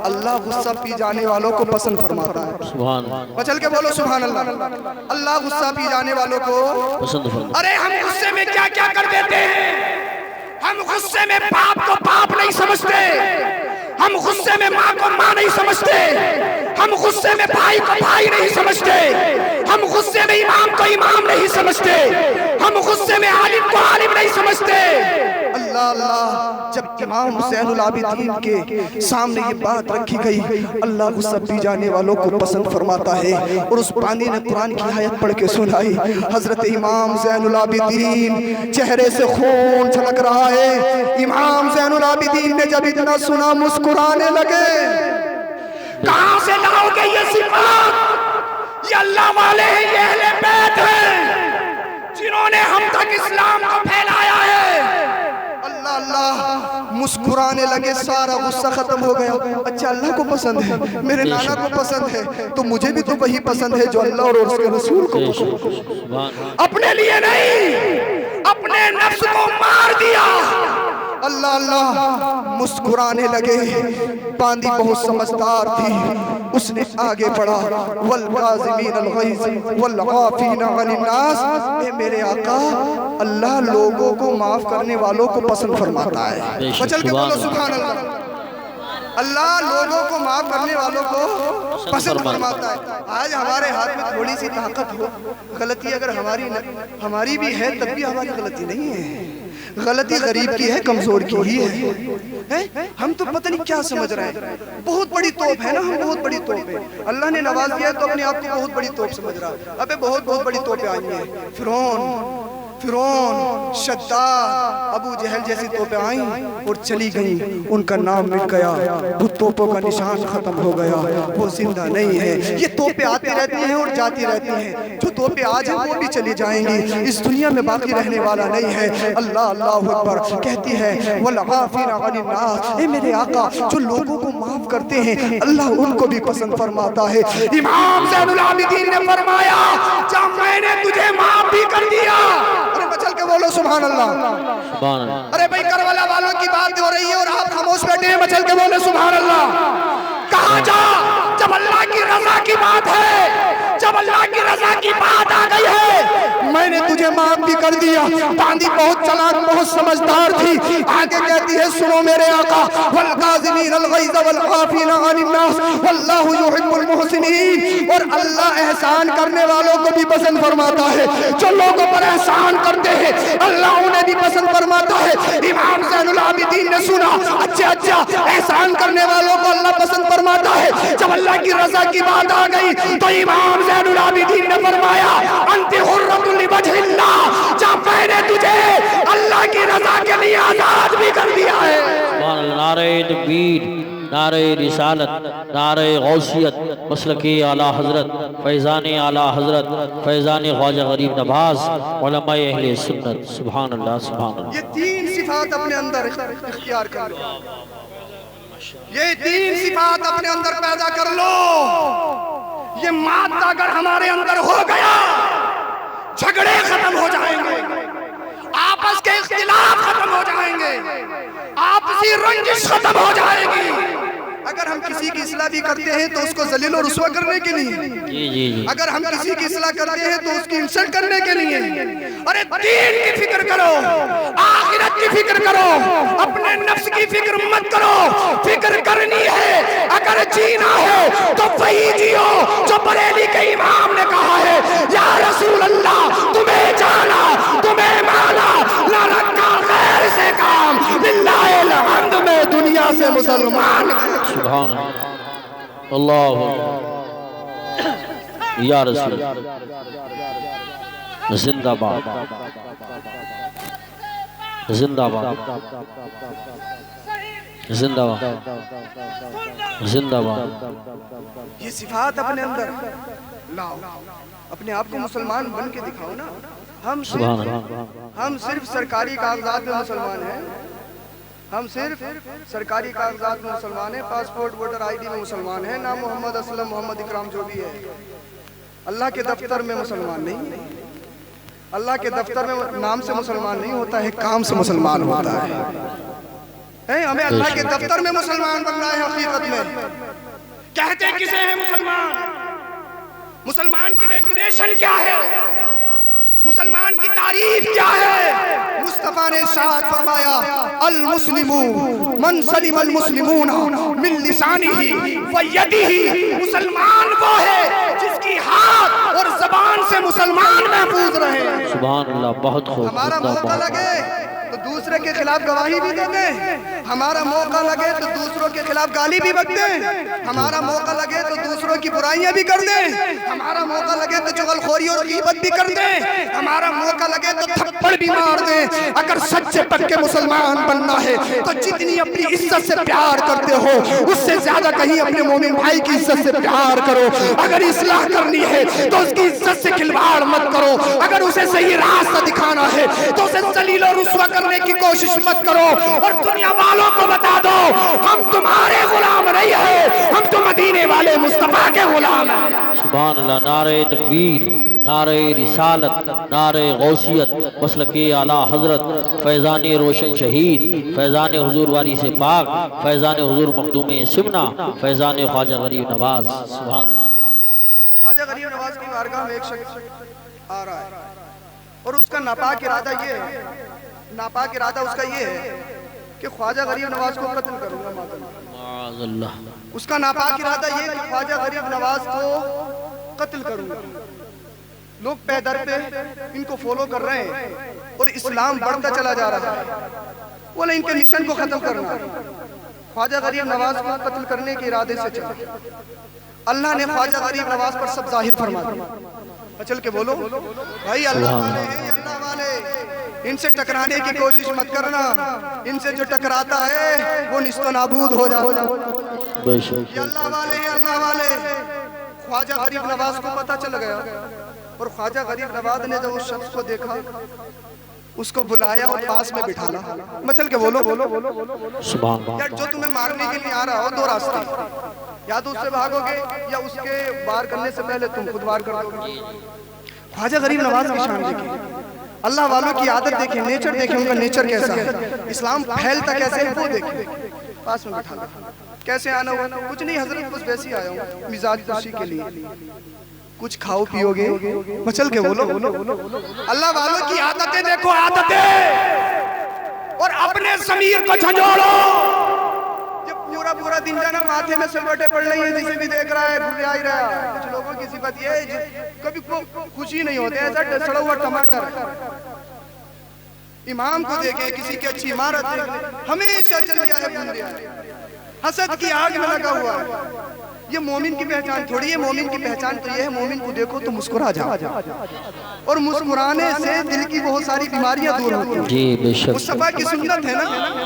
अल्लाह गुस्सा पी जाने वालों को पसंद फरमाता है। सुभान अल्लाह। चल के बोलो सुभान अल्लाह। अल्लाह गुस्सा पी जाने वालों को पसंद फरमाता। अरे हम गुस्से में क्या क्या कर देते हैं, हम गुस्से में बाप को बाप नहीं समझते, हम गुस्से में माँ को माँ नहीं समझते, हम गुस्से में भाई को भाई नहीं समझते, हम गुस्से में इमाम को इमाम नहीं समझते, हम गुस्से में आलिम को आलिम नहीं समझते। अल्लाह अल्लाह। जब इमाम ज़ैनुल आबिदीन के सामने ये बात रखी गई, अल्लाह गुस्सा पी जाने वालों को पसंद फरमाता है, और उस बांदी ने कुरान की आयत पढ़ के सुनाई। हजरत इमाम ज़ैनुल आबिदीन चेहरे से खून छलक रहा है। इमाम ज़ैनुल आबिदीन ने जब इतना सुना मुस्कुराने लगे। कहां से लाओगे ये सिफात? ये अल्लाह वाले हैं, ये अहले बैत हैं, जिन्होंने हम तक इस्लाम को फैलाया है। अल्लाह अल्लाह। मुस्कुराने लगे, सारा गुस्सा खत्म हो गया। अच्छा, अल्लाह को पसंद है, मेरे नाना को पसंद है, तो मुझे भी तो वही पसंद है जो अल्लाह और उसके रसूल को पसंद। अपने लिए नहीं, अपने नफ्स को मार दिया। अल्लाह अल्लाह। मुस्कुराने लगे। बांदी बहुत समझदार थी, उसने आगे बढ़ा, वल काज़िमीन अल गैज़ वल आफ़ीना अनिन नास। ए मेरे आका, अल्लाह लोगों को माफ करने वालों को पसंद फरमाता है। बचल के बोलो सुभान अल्लाह। अल्लाह लोगों को माफ करने वालों को पसंद फरमाता है। आज हमारे हाथ में थोड़ी सी ताकत हो, गलती अगर हमारी भी है तब भी हमारी गलती नहीं है, गलती गरीब की है, कमजोर की ही है? हम तो पता नहीं क्या समझ रहे हैं, बहुत बड़ी तोप है ना, हम बहुत बड़ी तोप है। अल्लाह ने नवाज दिया तो अपने आप को बहुत बड़ी तोप समझ रहा है। अबे बहुत बड़ी तोपें आई हैं, फिरौन, शद्दाद, अबू जहल जैसी तोपें आई और चली गई, उनका नाम मिट गया, वो तोपों का निशान खत्म हो गया, वो जिंदा नहीं है। ये तोपें आती रहती हैं और जाती रहती हैं, जो तोपें आज हैं वो भी चली जाएंगी, इस दुनिया में बाकी रहने वाला नहीं है। अल्लाह अल्लाहु अकबर कहती है, वल आफीना अनिन नास, ए मेरे आका जो लोगों को माफ करते हैं अल्लाह उनको भी पसंद फरमाता है। इमाम ज़ैनुल आबिदीन ने फरमाया, जब मैंने तुझे माफ भी कर दिया, अरे बचल के बोलो सुभान अल्लाह, सुभान अल्लाह। अरे भाई करबला वालों की बात हो रही है और आप खामोश बैठे हैं, बचल के बोले सुभान अल्लाह। कहाँ जा, जब अल्लाह की रजा की बात है, जब अल्लाह की रजा की बात आ गई है, मैंने तुझे माफ भी कर दिया। बांदी बहुत चालाक, बहुत समझदार थी, आगे कहती है, सुनो मेरे आका, वल काज़िमीन अल गैज़ वल आफीना अनिन नास वल्लाहु युहिब्बुल मुहसिनीन, और अल्लाह एहसान करने वालों को भी पसंद फरमाता है, जो लोगों पर एहसान करते हैं अल्लाह उन्हें भी पसंद फरमाता है। इमाम ज़ैनुल आबिदीन ने सुना, अच्छा एहसान करने वालों को अल्लाह पसंद फरमाता है। जब अल्लाह की रजा की बात आ गई तो इमाम ज़ैनुल आबिदीन ने फरमाया, अंति हुर्रतुल लिवजहिल्लाह, जब मैंने तुझे अल्लाह की रजा के लिए आजाद भी कर दिया है। सुभान अल्लाह। नारे तकबीर, नारे रिसालत, नारे गौसियत, मसलके आला हजरत, फैज़ान आला हजरत, फैज़ान ख्वाजा गरीब नवाज, उलमाए अहले सुन्नत। सुभान अल्लाह, सुभान अल्लाह। ये तीन सिफात अपने अंदर इख्तियार कर लो, ये तीन सिफात अपने अंदर पैदा कर लो। ये मादा अगर हमारे अंदर हो गया, झगड़े खत्म हो जाएंगे, आपस के इख्तिलाफ खत्म हो जाएंगे, आपसी रंजिश खत्म हो जाएगी। अगर हम किसी की इस्लाह भी करते हैं तो उसको जलील और रुस्वा करने के लिए, जी। अगर हम किसी की इस्लाह करते हैं तो उसकी इंसल्ट करने के लिए। अरे दीन की फिक्र करो, आखिरत की फिक्र करो, अपने नफ्स की फिक्र मत करो। फिक्र करनी है, अगर जीना है तो वही जियो जो बरेली के इमाम ने कहा है, या रसूल अल्लाह तुम्हें जाना, तुम्हें माना, ना रखा गैर से काम, लिल्लाहिल हम्द में दुनिया से मुसलमान। सुभान अल्लाह, या रसूल जिंदाबाद, जिंदाबाद, जिंदाबाद, जिंदाबाद। ये सिफात अपने अंदर लाओ, अपने आप को मुसलमान बन के दिखाओ ना। हम सिर्फ सरकारी कागजात में मुसलमान हैं, हम सिर्फ सरकारी कागजात में मुसलमान हैं, पासपोर्ट वोटर आईडी में मुसलमान हैं, नाम मोहम्मद असलम मोहम्मद इकराम जो भी है। अल्लाह के दफ्तर में मुसलमान नहीं, अल्लाह के दफ्तर में नाम से मुसलमान नहीं होता है, काम से मुसलमान होता है। हमें अल्लाह के दफ्तर में मुसलमान बनना है। हकीकत में कहते किसे हैं मुसलमान? मुसलमान की डेफिनेशन क्या है? मुसलमान की तारीफ क्या है? मुस्तफा ने इरशाद फरमाया, अल मुस्लिमू मन सलिम अल मुस्लिमूना मिन लिसानिही व यदिही। मुसलमान वो है जिसकी हाथ और ज़बान से मुसलमान महफूज रहे। सुभान अल्लाह, बहुत खूब। हमारा मौका लगे तो दूसरे के खिलाफ गवाही भी दे दें, हमारा मौका लगे तो दूसरों के खिलाफ गाली भी बक दें, हमारा मौका लगे तो दूसरों की बुराइयां भी कर दें, हमारा मौका लगे तो चुगलखोरी और गीबत भी कर दें, हमारा मौका लगे तो थप्पड़ भी मार दें। अगर सच्चे पक्के मुसलमान बनना है तो जितनी अपनी इज्जत से प्यार करते हो उससे ज्यादा कहीं अपने मोमिन भाई की इज्जत से प्यार करो। अगर इस्लाह करनी है तो उसकी इज्जत से खिलवाड़ मत करो, अगर उसे सही रास्ता दिखाना है तो उसे जलील और रुस्वा करने की कोशिश मत करो। और दुनिया वालों को बता दो, हम तुम्हारे गुलाम नहीं है, हम तो मदीने वाले मुस्तफा के गुलाम हैं। सुभान अल्लाह। नारे तकबीर, नारे रिसालत, नारे गौसियत, मसलके आला हजरत, फैज़ान रोशन शहीद, फैज़ान हुजूर वारी से पाक, फैज़ान हुजूर मखदूम सिमना, फैज़ान ख्वाजा गरीब नवाज। सुभान ख्वाजा गरीब नवाज की बारगाह में एक शख्स आ रहा है और उसका नापाक इरादा ये है, नापाक इरादा उसका ये है कि ख्वाजा गरीब नवाज को कत्ल करूंगा। अल्लाह। उसका नापाक इरादा ये कि ख्वाजा गरीब नवाज को कत्ल करूंगा। लोग पैदर पे इनको फॉलो कर रहे हैं और इस्लाम बढ़ता चला जा रहा है। बोले इनके मिशन को खत्म करना। ख्वाजा गरीब नवाज को कत्ल करने के इरादे से चला। अल्लाह ने ख्वाजा गरीब नवाज पर सब जाहिर फरमा दिया। चल के बोलो भाई अल्लाह वाले हैं, अल्लाह वाले, इनसे टकराने की कोशिश मत करना। इनसे जो टकराता है वो निस्तो नाबूद हो जाता है। अल्लाह वाले हैं, अल्लाह वाले। ख्वाजा गरीब नवाज को पता चल गया और ख्वाजा गरीब नवाज ने जब उस शख्स को देखा उसको बुलाया और पास में बिठाला। मचल के बोलो यार, जो तुम्हें मारने के लिए आ रहा हो दो रास्ते, या तो उससे भागोगे या उसके वार करने से पहले तुम खुद वार कर दोगे। ख्वाजा गरीब नवाज की शान देखिए, अल्लाह वालों की आदत देखिए, नेचर देखिए, उनका नेचर कैसा है, इस्लाम फैलता कैसे है वो देखिए। पास में बिठाला। कैसे आना हुआ? कुछ नहीं हजरत, बस वैसे ही आया हूँ मिजाज खुशी के लिए। कुछ खाओ पियोगे? मचल के बोलो अल्लाह वालों की आदतें देखो, आदतें, और अपने ज़मीर को झंझोड़ो। ये पूरा दिन जाना माथे में सिलवटें पड़ रही है, जिसे भी देख रहा है घुरिया ही रहा है। कुछ लोगों की सिफत ये है कभी खुशी नहीं होते, ऐसा सड़ा हुआ टमाटर। इमाम को देखे, किसी की अच्छी इमारत देखे, हमेशा चल रहा है बूंदिया, हसद की आग में लगा हुआ है। ये मोमिन की पहचान थोड़ी है। मोमिन की पहचान तो ये है, मोमिन को देखो तो मुस्कुरा जाओ, और मुस्कुराने से दिल की बहुत सारी बीमारियां दूर होती हैं। जी बेशक, मुस्तफा की सुन्नत है ना।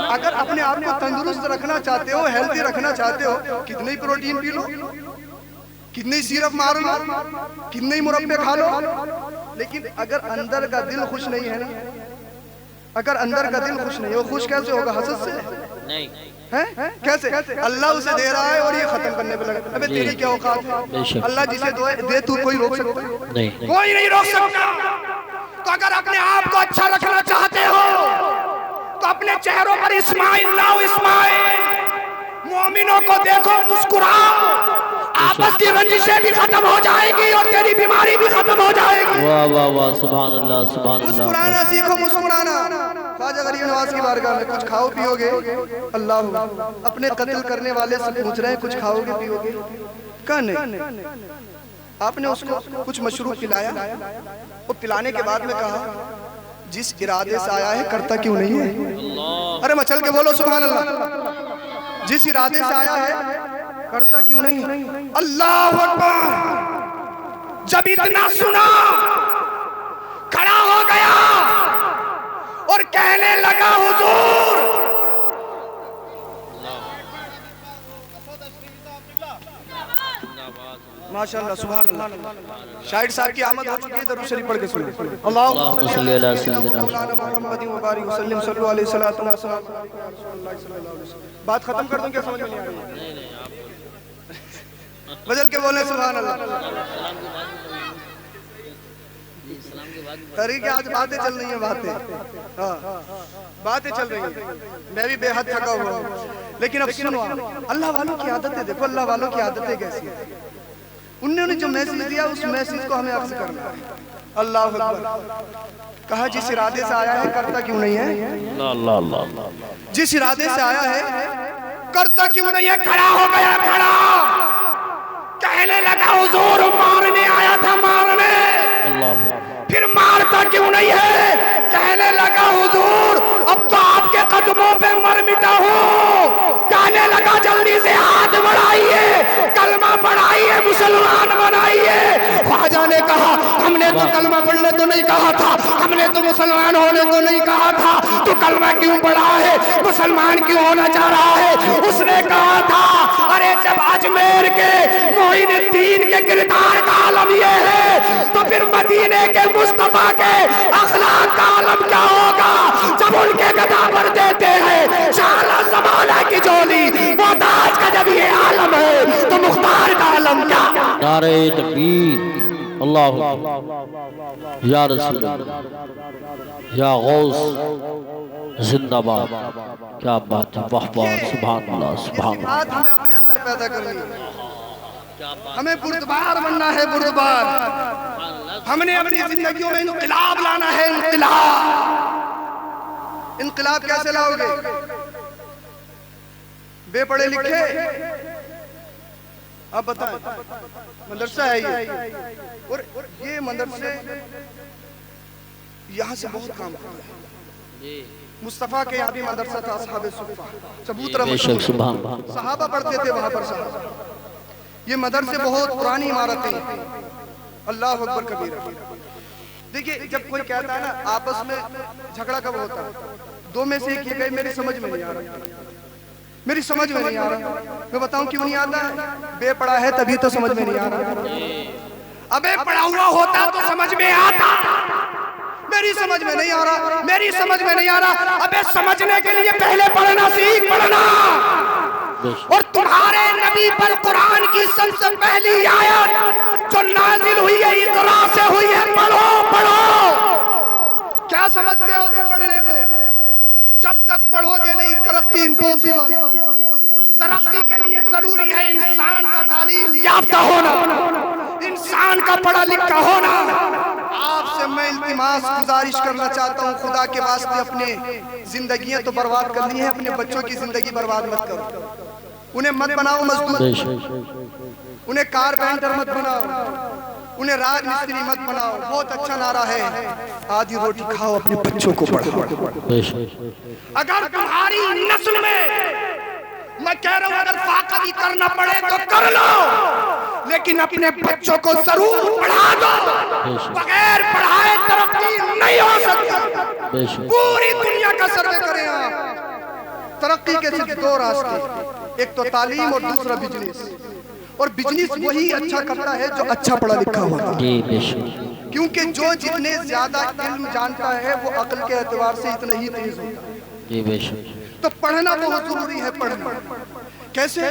अगर अपने आप को तंदुरुस्त रखना चाहते हो, हेल्दी रखना चाहते हो, कितने ही प्रोटीन पी लो, कितने ही सिरप मार लो, कितने ही मुरब्बे खा लो, लेकिन अगर अंदर का दिल खुश नहीं है ना, अगर अंदर का दिल खुश नहीं हो, खुश कैसे होगा? हसद से नहीं है? कैसे? अल्लाह उसे दे रहा है और ये खत्म करने पे लगा। अबे तेरी क्या औकात है? अल्लाह जिसे दे तू कोई रोक सकता नहीं, कोई नहीं रोक सकता। तो अगर अपने आप को अच्छा रखना चाहते हो तो अपने चेहरों पर इस्माइल लाओ, इस्माइल। मोमिनों को देखो, मुस्कुराओ, आपस की रंजिशें भी खत्म हो जाएगी और तेरी बीमारी भी खत्म हो जाएगी। वाह वाह वाह, सुभान अल्लाह, सुभान अल्लाह। मुस्कुराना सीखो, मुस्कुराना। ख्वाजा गरीब नवाज की बारगाह में कुछ खाओ पियोगे? अल्लाह अपने कत्ल करने वाले से पूछ रहे हैं, कुछ खाओगे पियोगे? कहा नहीं। आपने उसको कुछ मशरूब पिलाया, वो पिलाने के बाद में कहा जिस इरादे से आया है करता क्यों नहीं है? अरे मचल के बोलो सुभान अल्लाह। जिस इरादे से आया है करता क्यों नहीं? अल्लाह अकबर। जब इतना सुना खड़ा हो गया और कहने लगा हुजूर, माशाअल्लाह सुभान अल्लाह। शाहिद साहब की आमद हो चुकी है, दरूद शरीफ पढ़ के सुनिए। अल्लाहुम्मा सल्ली अला सय्यिदिना मुहम्मद व बारिक वसल्लम सल्लल्लाहु अलैहि वसल्लम। बात खत्म कर दूं क्या? समझ में नहीं आ रही है? बदल के बोले सुभान अल्लाह। तरीके आज बातें चल रही हैं, बातें, हाँ बातें चल रही हैं। मैं भी बेहद थका हुआ हूँ, लेकिन अब सुनो, अल्लाह वालों की आदतें देखो, अल्लाह वालों की आदतें कैसी है। उन्होंने जो मैसेज दिया उस मैसेज को हमें अक्स करना है। अल्लाह अकबर। कहा जिस इरादे से आया है करता क्यों नहीं है? जिस इरादे से आया है करता क्यों नहीं है? खड़ा हो गया, खड़ा कहने लगा हुजूर मारने आया था, मारने। फिर मारता क्यों नहीं है? कहने लगा हुजूर अब तो आपके कदमों पे मर मिटा हूँ। कहने लगा जल्दी से हाथ बढ़ाइए, कलमा पढ़ाइए, मुसलमान बनाइए। ख्वाजा ने कहा हमने तो कलमा पढ़ने तो नहीं कहा था, हमने तो मुसलमान होने को नहीं कहा था, तो कलमा क्यों पढ़ा है? मुसलमान क्यों होना चाह रहा है? उसने कहा था अरे जब अजमेर के मोइनुद्दीन के किरदार का आलम ये है तो फिर मदीने के मुस्तफा के अखलाक का आलम क्या होगा? जब उनके गदा पर देते हैं शाला ज़माना की जोली, मोहताज का जब ये आलम है तो मुख्तार का आलम क्या? नारे तकबीर, अल्लाह या रसूल या गौस जिंदाबाद। क्या बात है, वाह वाह, सुभान अल्लाह, सुभान अल्लाह। हमें अपने अंदर पैदा करनी है, हमें बुर्दबार बनना है, बुर्दबार। हमने अपनी जिंदगियों में इनकलाब लाना है, इनकलाब। इनकलाब कैसे लाओगे? बेपढ़े लिखे। अब बताएं, मदरसा है ये, और ये मदरसे यहाँ से बहुत काम होता है। मुस्तफा के यहाँ भी मदरसा था, असहाबे सुफ़ा, चबूतरा सहाबा पढ़ते थे वहां पर साहब। ये मदरसे बहुत पुरानी इमारतें हैं। अल्लाह अकबर कबीरा। देखिए जब कोई कहता है ना आपस में झगड़ा कब होता है, दो में से एक ये कहे मेरी समझ में नहीं आ रहा, मेरी समझ में नहीं आ रहा। मैं बताऊं क्यों नहीं आता है? बेपढ़ा है तभी तो समझ में नहीं आ रहा। अबे पढ़ा हुआ होता तो समझ में आता। मेरी समझ में नहीं आ रहा, मेरी समझ में नहीं आ रहा। अबे समझने के लिए पहले पढ़ना सीख, पढ़ना। और तुम्हारे नबी पर कुरान की सबसे पहली आयत जो नाजिल हुई है इक़रा से हुई है, पढ़ो पढ़ो। क्या समझते हो तुम पढ़ने को? जब तक पढ़ोगे नहीं तरक्की इम्पॉसिबल। तरक्की के लिए जरूरी है इंसान का तालीम याफ्ता होना, इंसान का पढ़ा लिखा होना। आपसे मैं इल्तिमास गुजारिश करना चाहता हूँ, खुदा के वास्ते अपने जिंदगियां तो बर्बाद करनी है, अपने बच्चों की जिंदगी बर्बाद मत करो। उन्हें मत बनाओ मजदूर, उन्हें कारपेंटर मत बनाओ, उन्हें राजमिस्त्री मत बनाओ। बहुत अच्छा नारा है, आधी रोटी खाओ अपने बच्चों को पढ़ाओ। अगर तुम्हारी नस्ल में, मैं कह रहा हूं अगर फाकदी करना पड़े तो कर लो, लेकिन अपने बच्चों को जरूर पढ़ा दो। बगैर पढ़ाए तरक्की नहीं हो सकती। पूरी दुनिया का सर्वे करें आप, तरक्की के सिर्फ दो रास्ते, एक तो तालीम और दूसरा बिजनेस। और बिजनेस वही अच्छा करता है जो अच्छा पढ़ा लिखा होता है, क्योंकि जो जितने ज्यादा इल्म जानता है वो अक्ल के एतबार से इतना ही तेज होता है। तो पढ़ना बहुत जरूरी है। पढ़ना कैसे?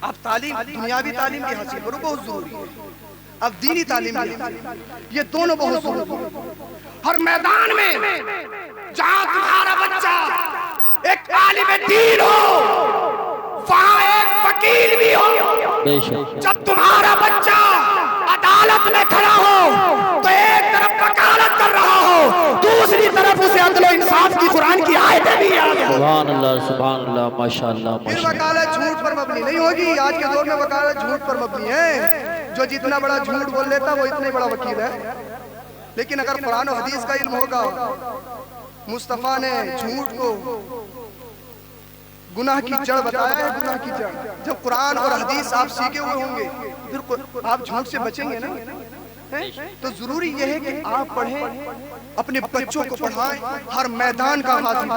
आप तालीम, दुनियावी तालीम भी हासिल करो, बहुत जरूरी है। अब दीनी तालीम भी, ये दोनों बहुत जरूरी है। हर मैदान में जहाँ तुम्हारा बच्चा एक आलिम दीन हो, वहाँ एक वकील भी हो। जब तुम्हारा बच्चा अदालत में खड़ा हो तो एक तरफ वकालत कर रहा हो, दूसरी तरफ उसे अदल और इंसाफ की कुरान की आयतें भी आ गई। सुभान अल्लाह माशाअल्लाह। फिर वकालत झूठ पर मबनी नहीं होगी। आज के दौर में वकालत झूठ पर मबनी है। जो जितना बड़ा झूठ बोल लेता वो इतना बड़ा वकील है। लेकिन अगर कुरान और हदीस का इल्म होगा, मुस्तफा ने झूठ को गुनाह की जड़ बताया है, गुनाह की जड़। जब कुरान और हदीस आप सीखे हुए होंगे फिर आप झूठ से बचेंगे ना। तो जरूरी यह है कि आप पढ़ें, अपने बच्चों को पढ़ाएं, हर मैदान का गाजी,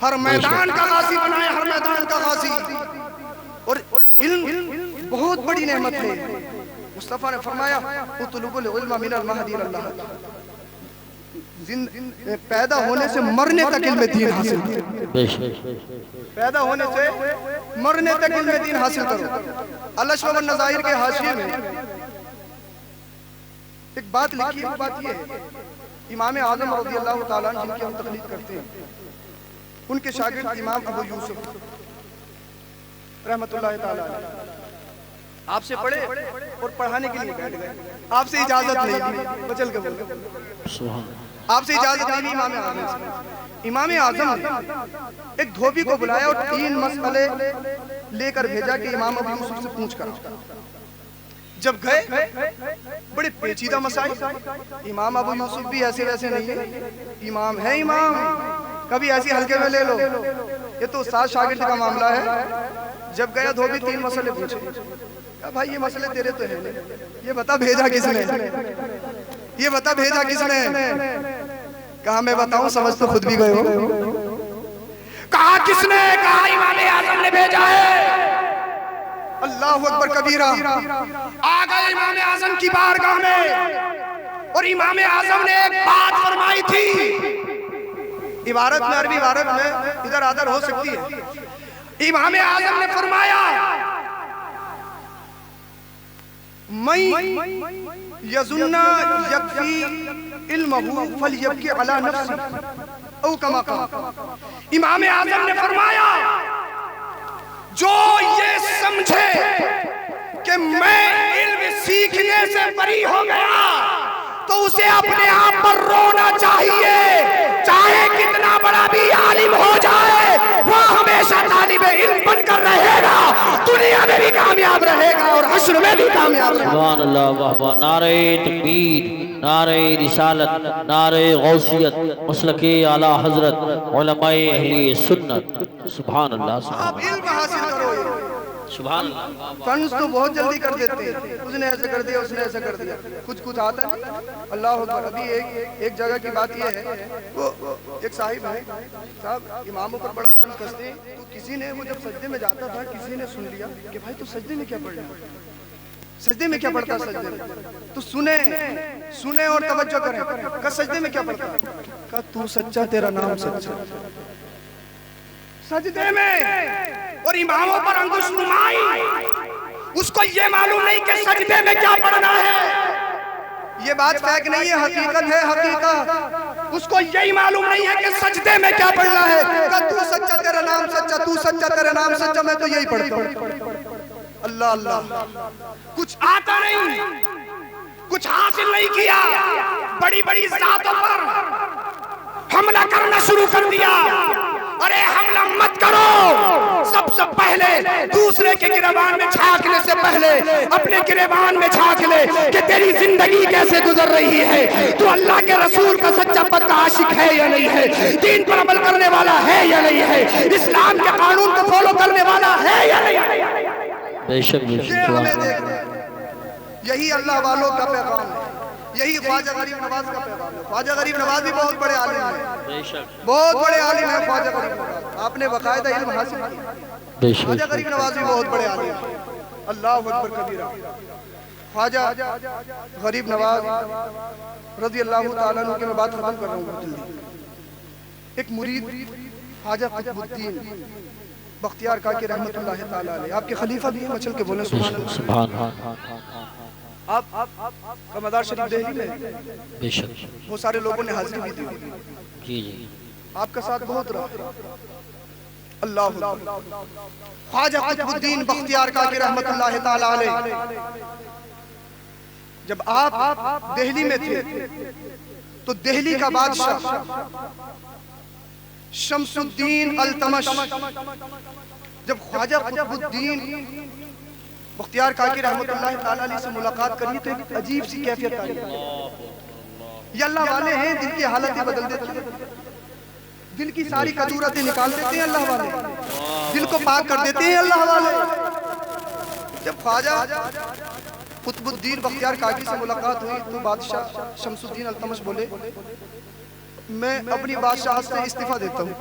हर मैदान का गाजी बनाएं, हर मैदान का गाजी। और इल्म बहुत बड़ी नेमत है। मुस्तफा ने फरमाया उतलुबुल इल्म मिनल महदी इलल्लाह, पैदा होने से मरने तक इल्म दीन हासिल करो। पैदा होने से मरने तक इल्म दीन हासिल करो। अल-अशरफ वन-नज़ाइर के हाशिये में एक बात लिखी है। बात ये है, इमाम आज़म रज़ियल्लाहु ताला अन्हु जिनकी हम तक़लीद करते हैं, उनके शागिर्द इमाम अबू यूसुफ रहमतुल्लाहि ताला आपसे पढ़े और पढ़ाने के लिए बैठ गए। आपसे इजाजत नहीं ली, बचल के बोले, आपसे इजाजत नहीं ली इमाम आज़म से। इमाम आज़म एक धोबी को बुलाया और 3 मसले लेकर भेजा कि इमाम अबू यूसुफ से पूछ कर। जब गए बड़े पेचीदा मसाइल। इमाम अबू यूसुफ भी ऐसे वैसे नहीं है, इमाम है इमाम, कभी ऐसी हल्के में ले लो, ये तो उस्ताद शागिर्द का मामला है। जब गया धोबी 3 मसले पूछे। कहा भाई ये मसले तेरे तो है, ये बता भेजा किसने, ये बता भेजा किसने? कहा मैं बताऊं, समझ तो खुद भी गए हो। कहा किसने? कहा इमाम आज़म ने भेजा है। अल्लाहु अकबर कबीरा। आ गए इमाम आज़म की बारगाह में और इमाम आज़म ने एक बात फरमाई थी। इबारत में, अरबी इबारत में इधर आदर हो सकती है। इमाम आज़म ने फरमाया मैं यजुन्ना यकफी इल्महु फलयबकी अला नफ्सी औ कमा कहा। इमाम आज़म ने फरमाया जो ये समझे कि मैं इल्म सीखने से बरी हो गया तो उसे अपने आप पर रोना चाहिए, चाहे कितना बड़ा भी आलिम हो जाए वो हमेशा कामयाब रहे। सुभान अल्लाह, वाह वाह, नारे तकबीर, नारे रिसालत, नारे गौसियत, मसलके आला हजरत, उलमाए अहले सुन्नत। सुभान अल्लाह, सुभान आप इल्म हासिल करो। सुभान अल्लाह। फंस तो बहुत जल्दी कर देते हैं, उसने ऐसे कर दिया, उसने ऐसा कर दिया, कुछ आता है। अल्लाह अकबर। अभी एक जगह की बात यह है, वो एक साहिब है, साहब इमामों पर बड़ा तंज कसते हैं। तो किसी ने, वो जब सजदे में जाता था, किसी ने सुन लिया कि भाई तू सजदे में क्या पढ़ रहा है, सजदे में क्या पढ़ता, सजदे में तो सुने और तवज्जो करें। कहा सजदे में क्या पढ़ता, कहा तू सच्चा, तेरा नाम सच्चा। सजदे में और इमामों पर अंकुश नुमाई, उसको ये मालूम नहीं कि सजदे में क्या पढ़ना है। ये बात फेक नहीं है, हकीकत है, हकीकत। उसको यही मालूम नहीं है कि सजदे में क्या पढ़ना है। कहा तू सच्चा, तेरा नाम सच्चा, तू सच्चा, तेरा नाम सच्चा, मैं तो यही पढ़ता हूँ। अल्लाह अल्लाह। कुछ आता नहीं, कुछ हासिल नहीं किया, बड़ी बड़ी जातों पर हमला करना शुरू कर दिया। अरे हमला मत करो, सबसे पहले दूसरे के गिरबान में झांकने से पहले अपने गिरबान में झांक ले कि तेरी जिंदगी कैसे गुजर रही है, तू अल्लाह के रसूल का सच्चा पक्का आशिक है या नहीं है, दीन पर अमल करने वाला है या नहीं है, इस्लाम के कानून को फॉलो करने वाला है या नहीं है। बेशक यही अल्लाह वालों का पैगाम है, यही ख्वाजा गरीब नवाज का पैगाम है। ख्वाजा गरीब नवाज भी बहुत बड़े आलिम हैं, बहुत बड़े आलिम हैं ख्वाजा गरीब नवाज। आपने बाकायदा इल्म हासिल किया। ख्वाजा गरीब नवाज भी बहुत बड़े आलिम हैं। अल्लाह अकबर कबीरा। ख्वाजा गरीब नवाज रज़ी अल्लाह ताला अन्हु की मैं बात खत्म कर रहा हूँ जल्दी। एक मुरीद ख्वाजा कुतुबुद्दीन बख्तियार काकी रहमतुल्लाह ताला अलैह, आपके खलीफा भी हैं, मचल के बोले सुभान अल्लाह। आप का मज़ार शरीफ दिल्ली में, बेशक बहुत सारे लोगों ने हाजिरी भी दी, जी जी, आपका साथ बहुत रहा। अल्लाह ख्वाजा कुतुबुद्दीन बख्तियार काकी रहमतुल्लाह ताला अलैह, जब आप दिल्ली में थे तो दिल्ली का बादशाह शमसुद्दीन अल्तमश जब ख्वाजा कुतुबुद्दीन बख्तियार काकी रहमतुल्लाह ताला अलैह से मुलाकात करी तो एक अजीब सी कैफियत आई। ये अल्लाह वाले हैं, दिल की हालत बदल देते हैं, दिल की सारी कदूरतें निकाल देते हैं अल्लाह वाले, दिल को पाक कर देते हैं अल्लाह वाले। जब ख्वाजा कुतुबुद्दीन बख्तियार काकी से मुलाकात हुई तो बादशाह शमसुद्दीन अल्तमश बोले, मैं अपनी बादशाह से इस्तीफा देता हूँ,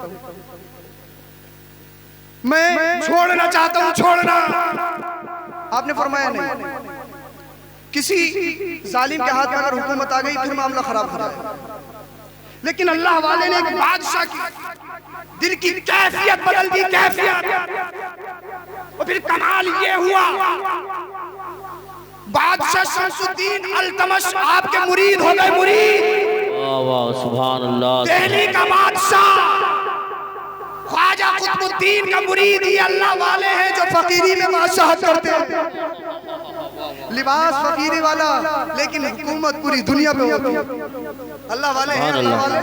मैं छोड़ना चाहता हूँ, छोड़ना। आपने फरमाया नहीं, किसी जालिम के हाथ में अगर हुकूमत आ गई फिर मामला खराब हो जाए। लेकिन अल्लाह वाले ने एक बादशाह की दिल की कैफियत बदल दी, कैफियत। और फिर कमाल ये हुआ, बादशाह शमसुद्दीन अल्तमश आपके मुरीद हो गए, मुरीद। वाह वाह, सुभान अल्लाह। दिल्ली का बादशाह ख्वाजा कुतुबुद्दीन का मुरीद ही अल्लाह वाले हैं जो फकीरी में बादशाहत करते हैं, लिबास फकीरी वाला, लेकिन हुकूमत पूरी दुनिया पे होती है। अल्लाह वाले हैं, अल्लाह वाले।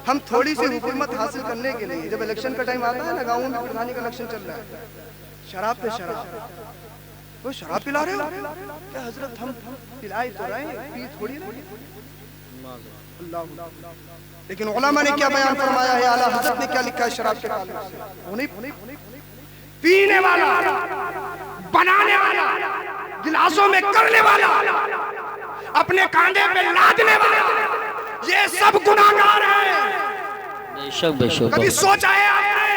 हम थोड़ी सी हुकूमत हासिल करने के लिए जब इलेक्शन का टाइम आता है ना, गाँव में प्रधानी का इलेक्शन चल रहा है, शराब पे शराब, वो शराब पिला रहे हो क्या हजरत? हम पिलाई तो रहे हैं, पी थोड़ी अल्लाह। लेकिन उलमा ने क्या बयान फरमाया है, आला हजरत ने क्या लिखा है शराब के ताल्लुक से? वो नहीं पीने वाला, बनाने वाला, गिलासों में करने वाला, अपने कांधे पे लादने वाला, ये सब गुनाहगार हैं। बेशक बेशक। कभी सोचा है आपने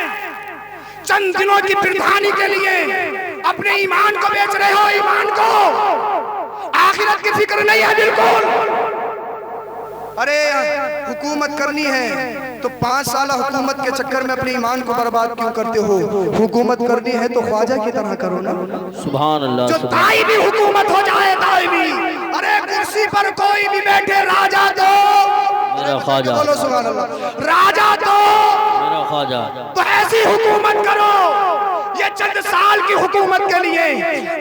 चंद दिनों की प्रधानी के लिए अपने ईमान को बेच रहे हो? ईमान को, आखिरत की फिक्र नहीं है बिल्कुल। अरे हुकूमत करनी है तो 5 साल हुकूमत के चक्कर में अपने ईमान को बर्बाद क्यों करते हो? हुकूमत करनी है तो ख्वाजा की तरह करो ना। सुभान अल्लाह। जो दाईमी हुकूमत हो जाए, दाईमी। अरे कुर्सी पर कोई भी बैठे, राजा तो मेरा ख्वाजा, बोलो सुभान अल्लाह, राजा तो मेरा ख्वाजा। तो ऐसी हुकूमत करो, ये चंद साल की हुकूमत के लिए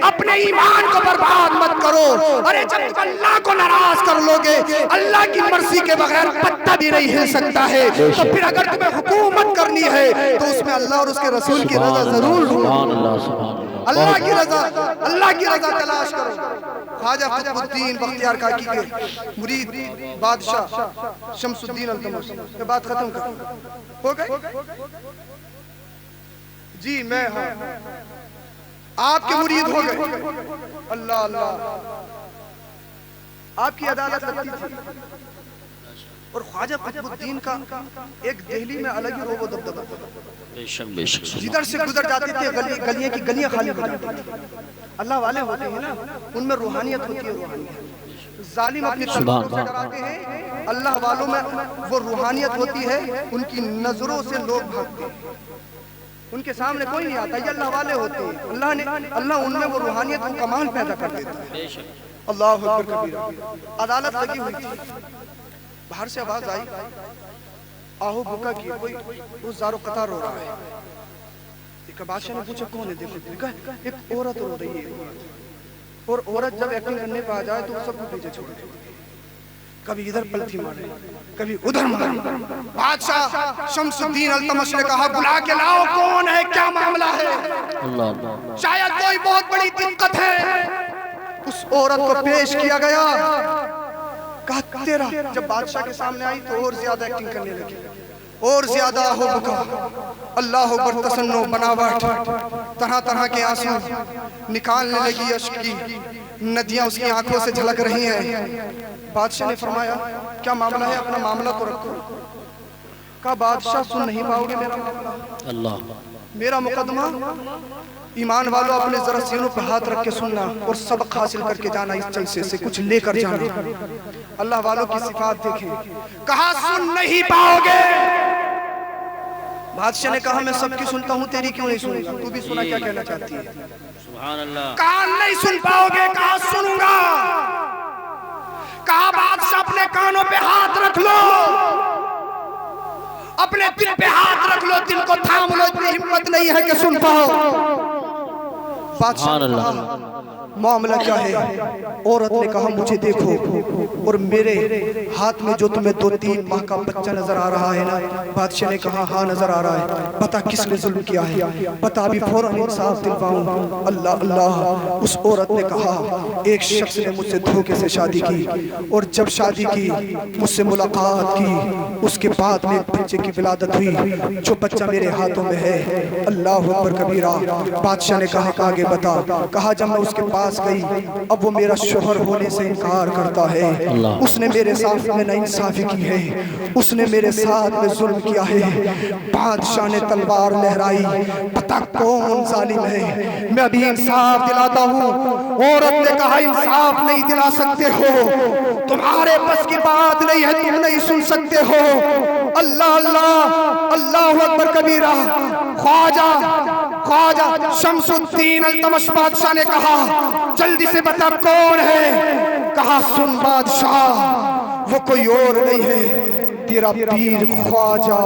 अपने ईमान को बर्बाद मत करो। अरे जब तुम अल्लाह को नाराज कर लोगे, अल्लाह की मर्जी के बगैर पत्ता भी नहीं हिल सकता है, तो फिर अगर तुम्हें हुकूमत करनी है तो उसमें अल्लाह और उसके रसूल की रजा जरूर ढूंढो। अल्लाह की रजा तलाश करो। ख्वाजा कुतुबुद्दीन बख्तियार काकी के मुरीद बादशाह शमसुद्दीन अल्तमश, ये बात खत्म कर हो गई जी। मैं आपके मुरीद हो गए। अल्लाह अल्लाह, आपकी अदालत लगती थी। और ख्वाजा कुतुबुद्दीन का एक दिल्ली में अलग ही रोबो दबदबा था। जिधर से गुजर जाते थे गलियां की गलियां खाली हो जाती थी। अल्लाह वाले होते हैं ना, उनमें रूहानियत होती है। रूहानियत जालिम अपनी तलवारों से डराते हैं, अल्लाह वालों में वो रूहानियत होती है। उनकी नजरों से लोग भागते हैं, उनके सामने कोई नहीं आता। ये अल्लाह वाले होते हैं। अल्लाह उनमें वो रूहानियत को कमाल पैदा कर देता है। अल्लाह अकबर कबीरा। अदालत लगी हुई थी, बाहर से आवाज आई, आहू भूखा की कोई वो ज़ारो कतार रो रहा है। एक बादशाह ने पूछा कौन है? देखो एक औरत रो रही है। और औरत जब एक्टिंग करने पे आ जाए तो सबको पीछे छोड़ दे, कभी इधर पलथी मारे, कभी उधर मारे। बादशाह शमसुद्दीन अल्तमश ने कहा बुला के लाओ, कौन है, क्या मामला है? शायद कोई बहुत बड़ी दिक्कत है। उस औरत को पेश किया गया, कहा तेरा। जब बादशाह के सामने आई तो और ज्यादा एक्टिंग करने लगी, और ज्यादा हो बुका। अल्लाह अकबर, तसन्नो, बनावट, तरह तरह के आंसू निकालने लगी, अश्क की नदियां उसकी आंखों से झलक रही हैं। बादशाह ने फरमाया क्या मामला है, अपना मामला तो रखो। कहा बादशाह सुन नहीं पाओगे मेरा मामला, अल्लाह मेरा मुकदमा। ईमान वालों अपने जरा सीनों पर हाथ रख के सुनना और सबक हासिल करके जाना, इस जलसे से कुछ लेकर जाना। अल्लाह वालों की सिफात देखें। कहा सुन नहीं पाओगे। बादशाह ने कहा मैं सबकी सुनता हूँ, तेरी क्यों नहीं सुनूंगा? तू भी सुना क्या कहना चाहती है? सुभान अल्लाह। कहा नहीं सुन पाओगे। कहा सुनूंगा। कहा बादशाह अपने कानों पे हाथ रख लो, अपने दिल पे हाथ रख लो, दिल को थाम लो, इतनी हिम्मत नहीं है कि सुन पाओ। बादशाह ने कहा मामला क्या है? औरत ने कहा मुझे देखो और मेरे हाथ में जो तुम्हें 2-3 माह का बच्चा नजर आ रहा है ना। बादशाह ने कहा हाँ नजर आ रहा है। बता किसने जुल्म किया है, बता अभी फौरन इंसाफ दिलवाऊं। अल्लाह अल्लाह। उस औरत ने कहा एक शख्स ने मुझसे धोखे से शादी की, और जब शादी की मुझसे मुलाकात की, उसके बाद में बच्चे की विलादत हुई, जो बच्चा मेरे हाथों में है। अल्लाह अकबर कबीरा। बादशाह ने कहा आगे बता। कहा जब मैं उसके पास गई, अब वो मेरा शोहर होने से इनकार करता है। उसने मेरे साथ में नाइंसाफी की है, उसने मेरे साथ में जुल्म किया है। बादशाह ने तलवार लहराई, पता कौन जालिम है, मैं अभी इंसाफ दिलाता हूँ। औरत ने कहा इंसाफ नहीं दिला सकते हो, तुम्हारे बस की बात नहीं है, तुम नहीं सुन सकते हो। अल्लाह अल्लाह, अल्लाह अकबर कबीरा। ख्वाजा शमसुद्दीन अल्तमश बादशाह ने कहा जल्दी से बता कौन है? कहा सुन बादशाह, वो कोई और नहीं है, तेरा पीर ख्वाजा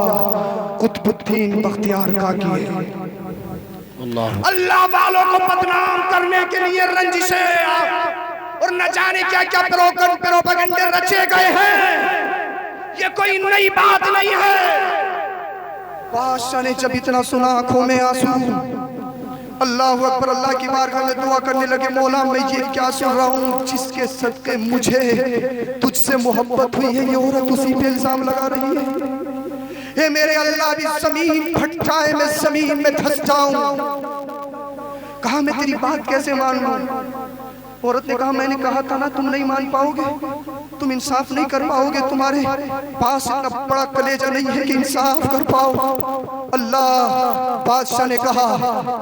कुतुबुद्दीन बख्तियार काकी है। अल्लाह वालों को बदनाम करने के लिए रंजिशें और न जाने क्या क्या प्रोपेगेंडे रचे गए हैं। ये कोई नई बात नहीं है। बादशाह ने जब इतना सुना आंखों में आंसू। अल्लाह अकबर। अल्लाह की बारगाह में दुआ करने लगे मौला मैं ये क्या सुन रहा हूँ, जिसके सदके मुझे तुझसे मोहब्बत हुई है, ये औरत उसी पे इल्जाम लगा रही है। हे मेरे अल्लाह, भी जमीन फट जाए, मैं जमीन में धंस जाऊं। कहा मैं तेरी बात कैसे मान लूं? औरत ने कहा मैंने कहा था ना तुम नहीं मान पाओगे, तुम इंसाफ नहीं कर पाओगे, तुम्हारे पास इतना बड़ा कलेजा नहीं है कि इंसाफ कर पाओ। अल्लाह। बादशाह ने कहा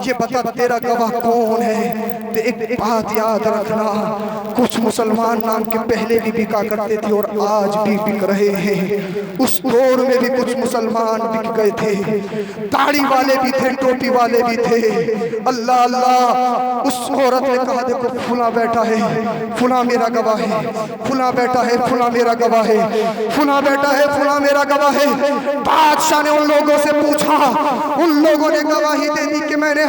ये बता तेरा गवाह कौन है? तो एक बात याद रखना, कुछ मुसलमान नाम के पहले भी बिका करते थे और आज भी बिक रहे हैं। उस दौर में भी कुछ मुसलमान बिक गए थे, दाढ़ी वाले भी थे, टोपी वाले भी थे। अल्लाह अल्लाह। उस औरत ने कहा देखो फुला बैठा है, फुला मेरा गवाह है, फुला बैठा है, है, फुला मेरा गवाह है, फुला बेटा है, फुला मेरा गवाह है। बादशाह ने उन लोगों से पूछा, उन लोगों ने गवाही दे दी कि मैंने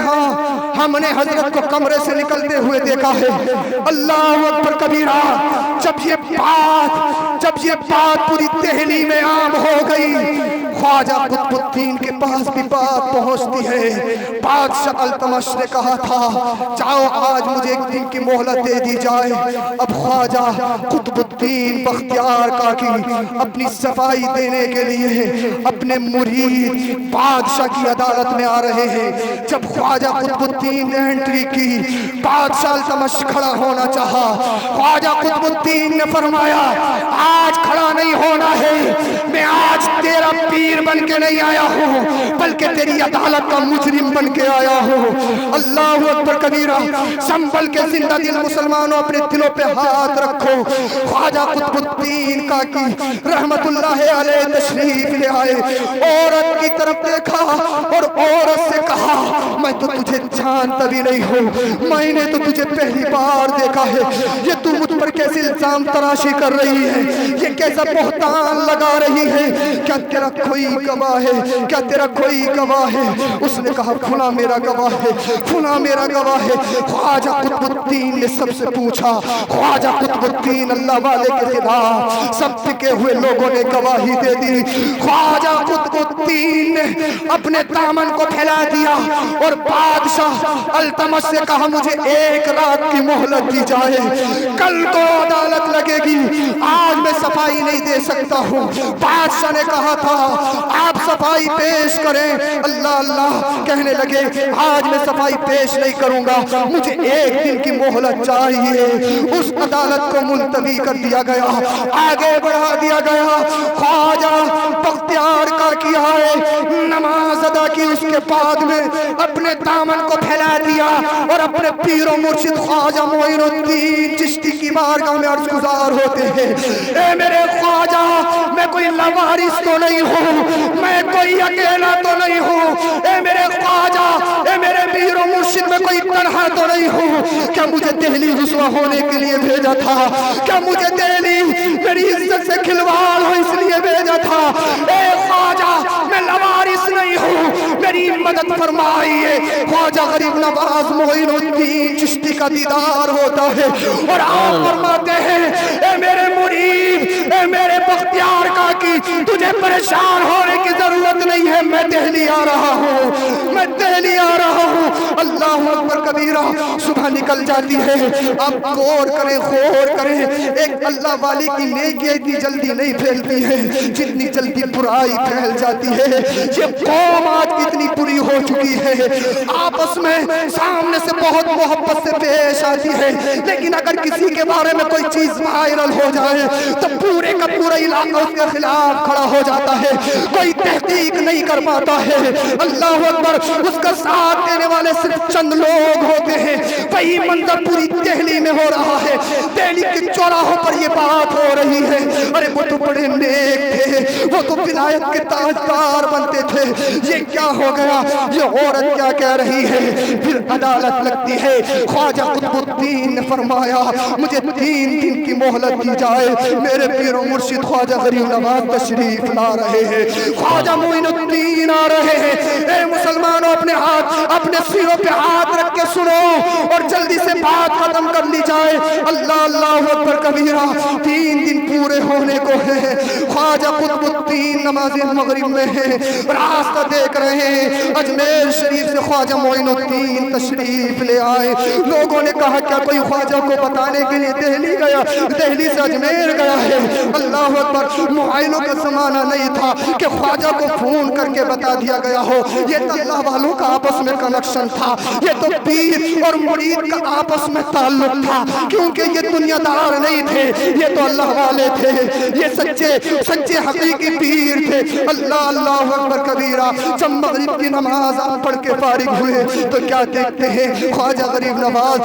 हमने हजरत को कमरे से निकलते हुए देखा है। अल्लाह अकबर कबीरा। जब ये बात पूरी दिल्ली में आम हो गई, ख्वाजा कुतुबुद्दीन के पास भी बात पहुंचती है। बादशाह अल्तमश ने कहा था, जाओ आज मुझे एक दिन की मोहलत दे दी जाए। अब ख्वाजा कुतुबुद्दीन बख्तियार काकी अपनी सफाई देने के लिए अपने मुरीद बादशाह की अदालत में आ रहे हैं। जब ख्वाजा कुतुबुद्दीन ने एंट्री की, बादशाह अल्तमश खड़ा होना चाहा। ख्वाजा कुतुबुद्दीन ने फरमाया, आज खड़ा नहीं होना है, मैं आज तेरा पीर बन के नहीं आया हूँ, बल्कि तेरी अदालत का मुजरिम बन के आया हूँ। अल्लाह अकबर कबीरा। संभल के जिंदा दिल मुसलमानों अपने दिलों पे हाथ रखो। ख्वाजा कुतुबुद्दीन काकी रहमतुल्लाह अलैह तशरीफ ले आए। औरत की तरफ देखा और औरत से कहा, मैं तो तुझे जानता भी नहीं हूँ, मैंने तो तुझे पहली बार देखा है। ये तू मुझ पर कैसे इल्जाम तराशी कर रही है, ये कैसा बहतान लगा रही है? क्या तेरा कोई गवाह है? क्या तेरा कोई गवाह है? उसने कहा, खुदा मेरा गवाह है, खुदा मेरा गवाह है। ख्वाजा कुतुबुद्दीन ने सबसे पूछा। ख्वाजा कुतुबुद्दीन अल्लाह वाले के खिलाफ सब टिके हुए लोगों ने गवाही दे दी। ख्वाजा कुतुबुद्दीन ने अपने दामन को फैला दिया और बादशाह अल्तमश से कहा, मुझे एक रात की मोहलत दी जाए, कल को अदालत लगेगी, आज मैं सफाई नहीं दे सकता हूँ। बादशाह ने कहा था, आप सफाई पेश करें। अल्लाह अल्लाह कहने लगे, आज मैं सफाई पेश नहीं करूंगा, मुझे एक दिन की मोहलत चाहिए। उस अदालत को मुलतवी कर दिया गया, आगे बढ़ा दिया गया। ख्वाजा बख्तियार का किया है, नमाज अदा की, उसके बाद में अपने दामन को फैला दिया और अपने पीरो मुर्शिद ख्वाजा मोइनुद्दीन चिश्ती की बारगाह में अर्ज़गुज़ार होते हैं। ए मेरे ख्वाजा, मैं कोई लवारिस तो नहीं हूँ, मैं कोई अकेला तो नहीं हूँ। ए मेरे ख्वाजा, ए मेरे पीरो मुर्शिद, मैं कोई तन्हा तो नहीं हूँ। क्या मुझे दिल्ली रुसवा होने के लिए भेजा था? क्या मुझे दिल्ली मेरी इज्जत से खिलवाड़ हो इसलिए भेजा था? ए ख्वाजा, मैं लवारिस नहीं हूँ, मेरी मदद फरमाइए। ख्वाजा गरीब नवाज मोइनुद्दीन चिश्ती का दीदार होता है और आप फरमाते हैं, ए मेरे मुरीद, ए मेरे बख्तियार काकी, तुझे परेशान होने की जरूरत नहीं है, मैं दिल्ली आ रहा हूँ, मैं दिल्ली आ रहा हूँ। अल्लाह अकबर कबीरा। सुबह निकल जाती है। अब गौर करें, गौर करें, एक अल्लाह वाली की नेकी इतनी जल्दी नहीं फैलती है जितनी जल्दी बुराई फैल जाती है। ये कौम आज कितनी बुरी हो चुकी है, आपस में सामने से बहुत मोहब्बत से पेश आती है, लेकिन अगर किसी के बारे में कोई चीज वायरल हो जाए तो पूरे का पूरा इलाका उसके खिलाफ खड़ा हो जाता है, कोई तहकीक नहीं कर पाता है। अल्लाह अकबर। उसका साथ देने वाले सिर्फ चंद लोग होते हैं। वही मंजर पूरी दिल्ली में हो रहा है, दिल्ली के चौराहों पर ये बात हो रही है। अरे वो तो बड़े नेक थे, वो तो विलायत के ताजदार बनते थे, ये क्या हो गया? ये औरत क्या कह रही है? फिर अदालत लगती है। ख्वाजा कुतुबुद्दीन ने फरमाया, मुझे 3 दिन की मोहलत दी जाए। मेरे पीरो मुर्शिद ख्वाजा गरीब नवाज तशरीफ ला रहे हैं, ख्वाजा मोइनुद्दीन आ रहे हैं। ए मुसलमानों, अपने हाथ अपने सिरों पे हाथ रख के सुनो और जल्दी से बात खत्म कर ली जाए। अल्लाह अल्लाह अकबर कबीरा। 3 दिन पूरे होने को है। ख्वाजा कुतुबुद्दीन नमाज मगरिब में है, रास्ता देख रहे हैं। अजमेर शरीफ से ख्वाजा मोइनुद्दीन तशरीफ ले आए। लोगों ने कहा, क्या कोई ख्वाजा को बताने के लिए दिल्ली गया, दिल्ली से अजमेर गया है? अल्लाह अकबर। मोबाइलों का जमाना नहीं था कि ख्वाजा को फोन करके बता दिया गया हो। ये तो अल्लाह वालों का आपस में कनेक्शन था, ये तो पीर और मुरीद का आपस में ताल्लुक था, क्योंकि ये दुनियादार नहीं थे, ये तो अल्लाह वाले थे, ये सच्चे हकीकी पीर थे। अल्लाह अल्लाह अकबर कबीरा। जब मगरिब की नमाज आप पढ़ के फारिग हुए तो क्या देखते हैं? ख्वाजा गरीब नवाज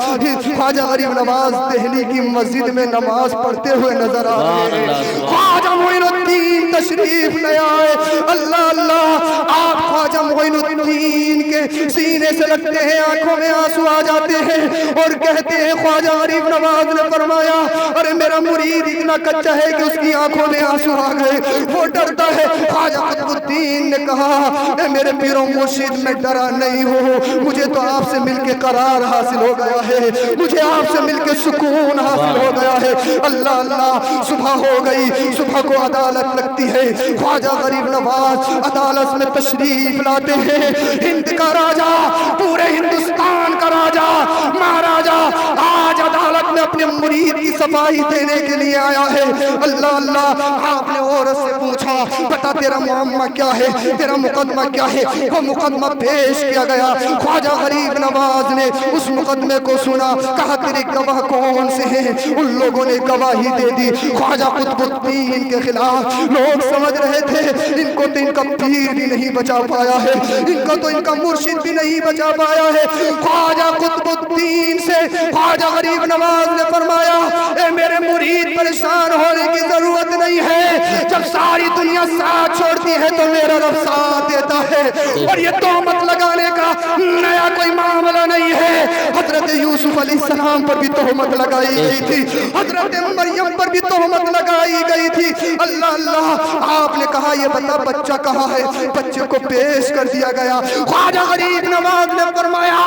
दिल्ली की मस्जिद में नमाज पढ़ते हुए नजर आ रहे हैं। ख्वाजा मोइनुद्दीन तशरीफ ले आए। अल्लाह अल्लाह, आप ख्वाजा मोइनुद्दीन के सीने से लगते हैं, आंखों में आंसू आ जाते हैं और कहते हैं, ख्वाजा गरीब नवाज ने फरमाया, अरे मेरा मुरीद इतना कच्चा है कि उसकी आंखों में आंसू आ गए, वो डरता है। ख्वाजा कुतुबुद्दीन ने कहा, मेरे पीरों मुर्शिद में डरा नहीं हो, मुझे तो आपसे मिलके करार हासिल हो गया है, मुझे आपसे मिलके सुकून हासिल हो गया है। अल्लाह अल्लाह, सुबह हो गई, सुबह को अदालत लगती है। ख्वाजा गरीब नवाज अदालत में तशरीफ लाते हैं। हिंद का राजा, पूरे हिंदुस्तान का राजा, महाराजा आज अदालत में अपने मुरीद की सफाई देने के लिए आया है। अल्लाह अल्लाह, आपने औरत से पूछा, बता तेरा मुअम्मा क्या है, तेरा मुकदमा क्या है। वो मुकदमा पेश किया गया। ख्वाजा गरीब नवाज ने उस मुकदमे को सुना, कहा तेरे गवाह कौन से हैं। उन लोगों ने गवाही दे दी ख्वाजा कुतुबुद्दीन के खिलाफ। लोग समझ रहे थे इनको तो इनका पीर भी नहीं बचा पाया है, इनको तो इनका मुर्शिद भी नहीं बचा पाया है। ख्वाजा कुतुबुद्दीन से ख्वाजा गरीब नवाज ने फरमाया, ए मेरे मुरीद, परेशान होने की जरूरत नहीं है। जब सारी दुनिया साथ छोड़ती है तो मेरा रब साथ देता है, और ये तोहमत लगाने का नया कोई मामला नहीं है। हजरत यूसुफ अलैहिस्सलाम पर भी तोहमत लगाई गई थी, हजरत मरियम पर भी तोहमत लगाई गई थी। अल्लाह अल्लाह, आपने कहा ये बता बच्चा कहाँ है। बच्चे को पेश कर दिया गया। ख्वाजा गरीब नवाज ने फरमाया,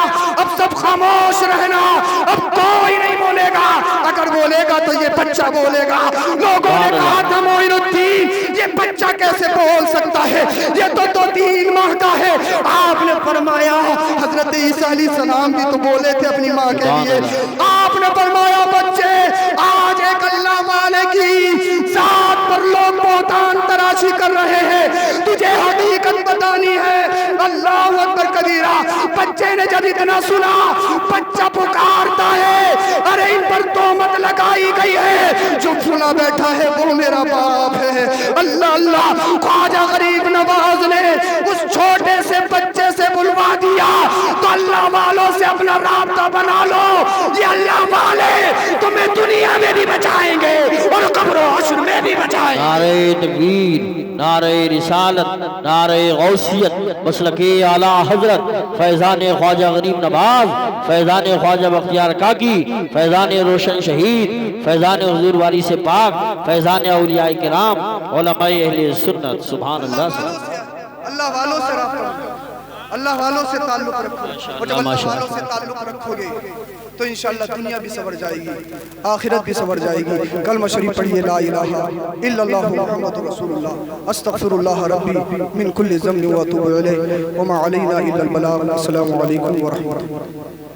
अब सब खामोश रहना, अब कोई नहीं बोलेगा, अगर बोलेगा तो ये बच्चा बोलेगा। लोगों ने कहा था, मोइनुद्दीन ये बच्चा कैसे बोल सकता है, ये तो 3 माह का है। आपने फरमाया, हजरत ईसा अलैहिस्सलाम भी तो बोले थे अपनी माँ के लिए। आपने फरमाया, बच्चे आज एक अल्लाह वाले की जात पर लोग बहुतान तराशी कर रहे हैं, तुझे हकीकत बतानी है। अल्लाह अकबर कबीरा। बच्चे ने जब इतना सुना, बच्चा पुकारता है, अरे इन पर तोहमत लगाई गई है, जो सुना बैठा है वो मेरा बाप है। अल्लाह अल्लाह, ख्वाजा गरीब नवाज ने उस छोटे से बच्चे से बुलवा दिया, तो अल्लाह वालों से अपना राब्ता बना लो। ये अल्लाह वाले तुम्हें दुनिया में भी बचाएंगे और कब्र हश्र में भी बचाएंगे। नारे तकबीर, नारे रिसालत, नारे गौसियत, मसलके आला हजरत, फैजान ख्वाजा गरीब नवाज, फैजान ख्वाजा बख्तियार काकी, फैजान रोशन शहीद, फैजान हुजूर वाली से पाक, फैजान औलियाए किराम, उलमाए अहले सुन्नत। सुभान अल्लाह। अल्लाह वालों से राब्ता रखो, अल्लाह वालों से ताल्लुक रखो, और जब अल्लाह वालों से ताल्लुक रखोगे तो इंशाअल्लाह दुनिया भी सवर जाएगी, आखिरत भी सवर जाएगी। कलमा शरीफ पढ़िए, ला इलाहा इल्लल्लाह मुहम्मदुर रसूलुल्लाह, अस्तगफिरुल्लाह रब्बी मिन कुल्ली ज़म्बिन व अतूबु इलैहि व मा अलैना इल्लल बलाग। अस्सलामु अलैकुम व रहमतुल्लाह।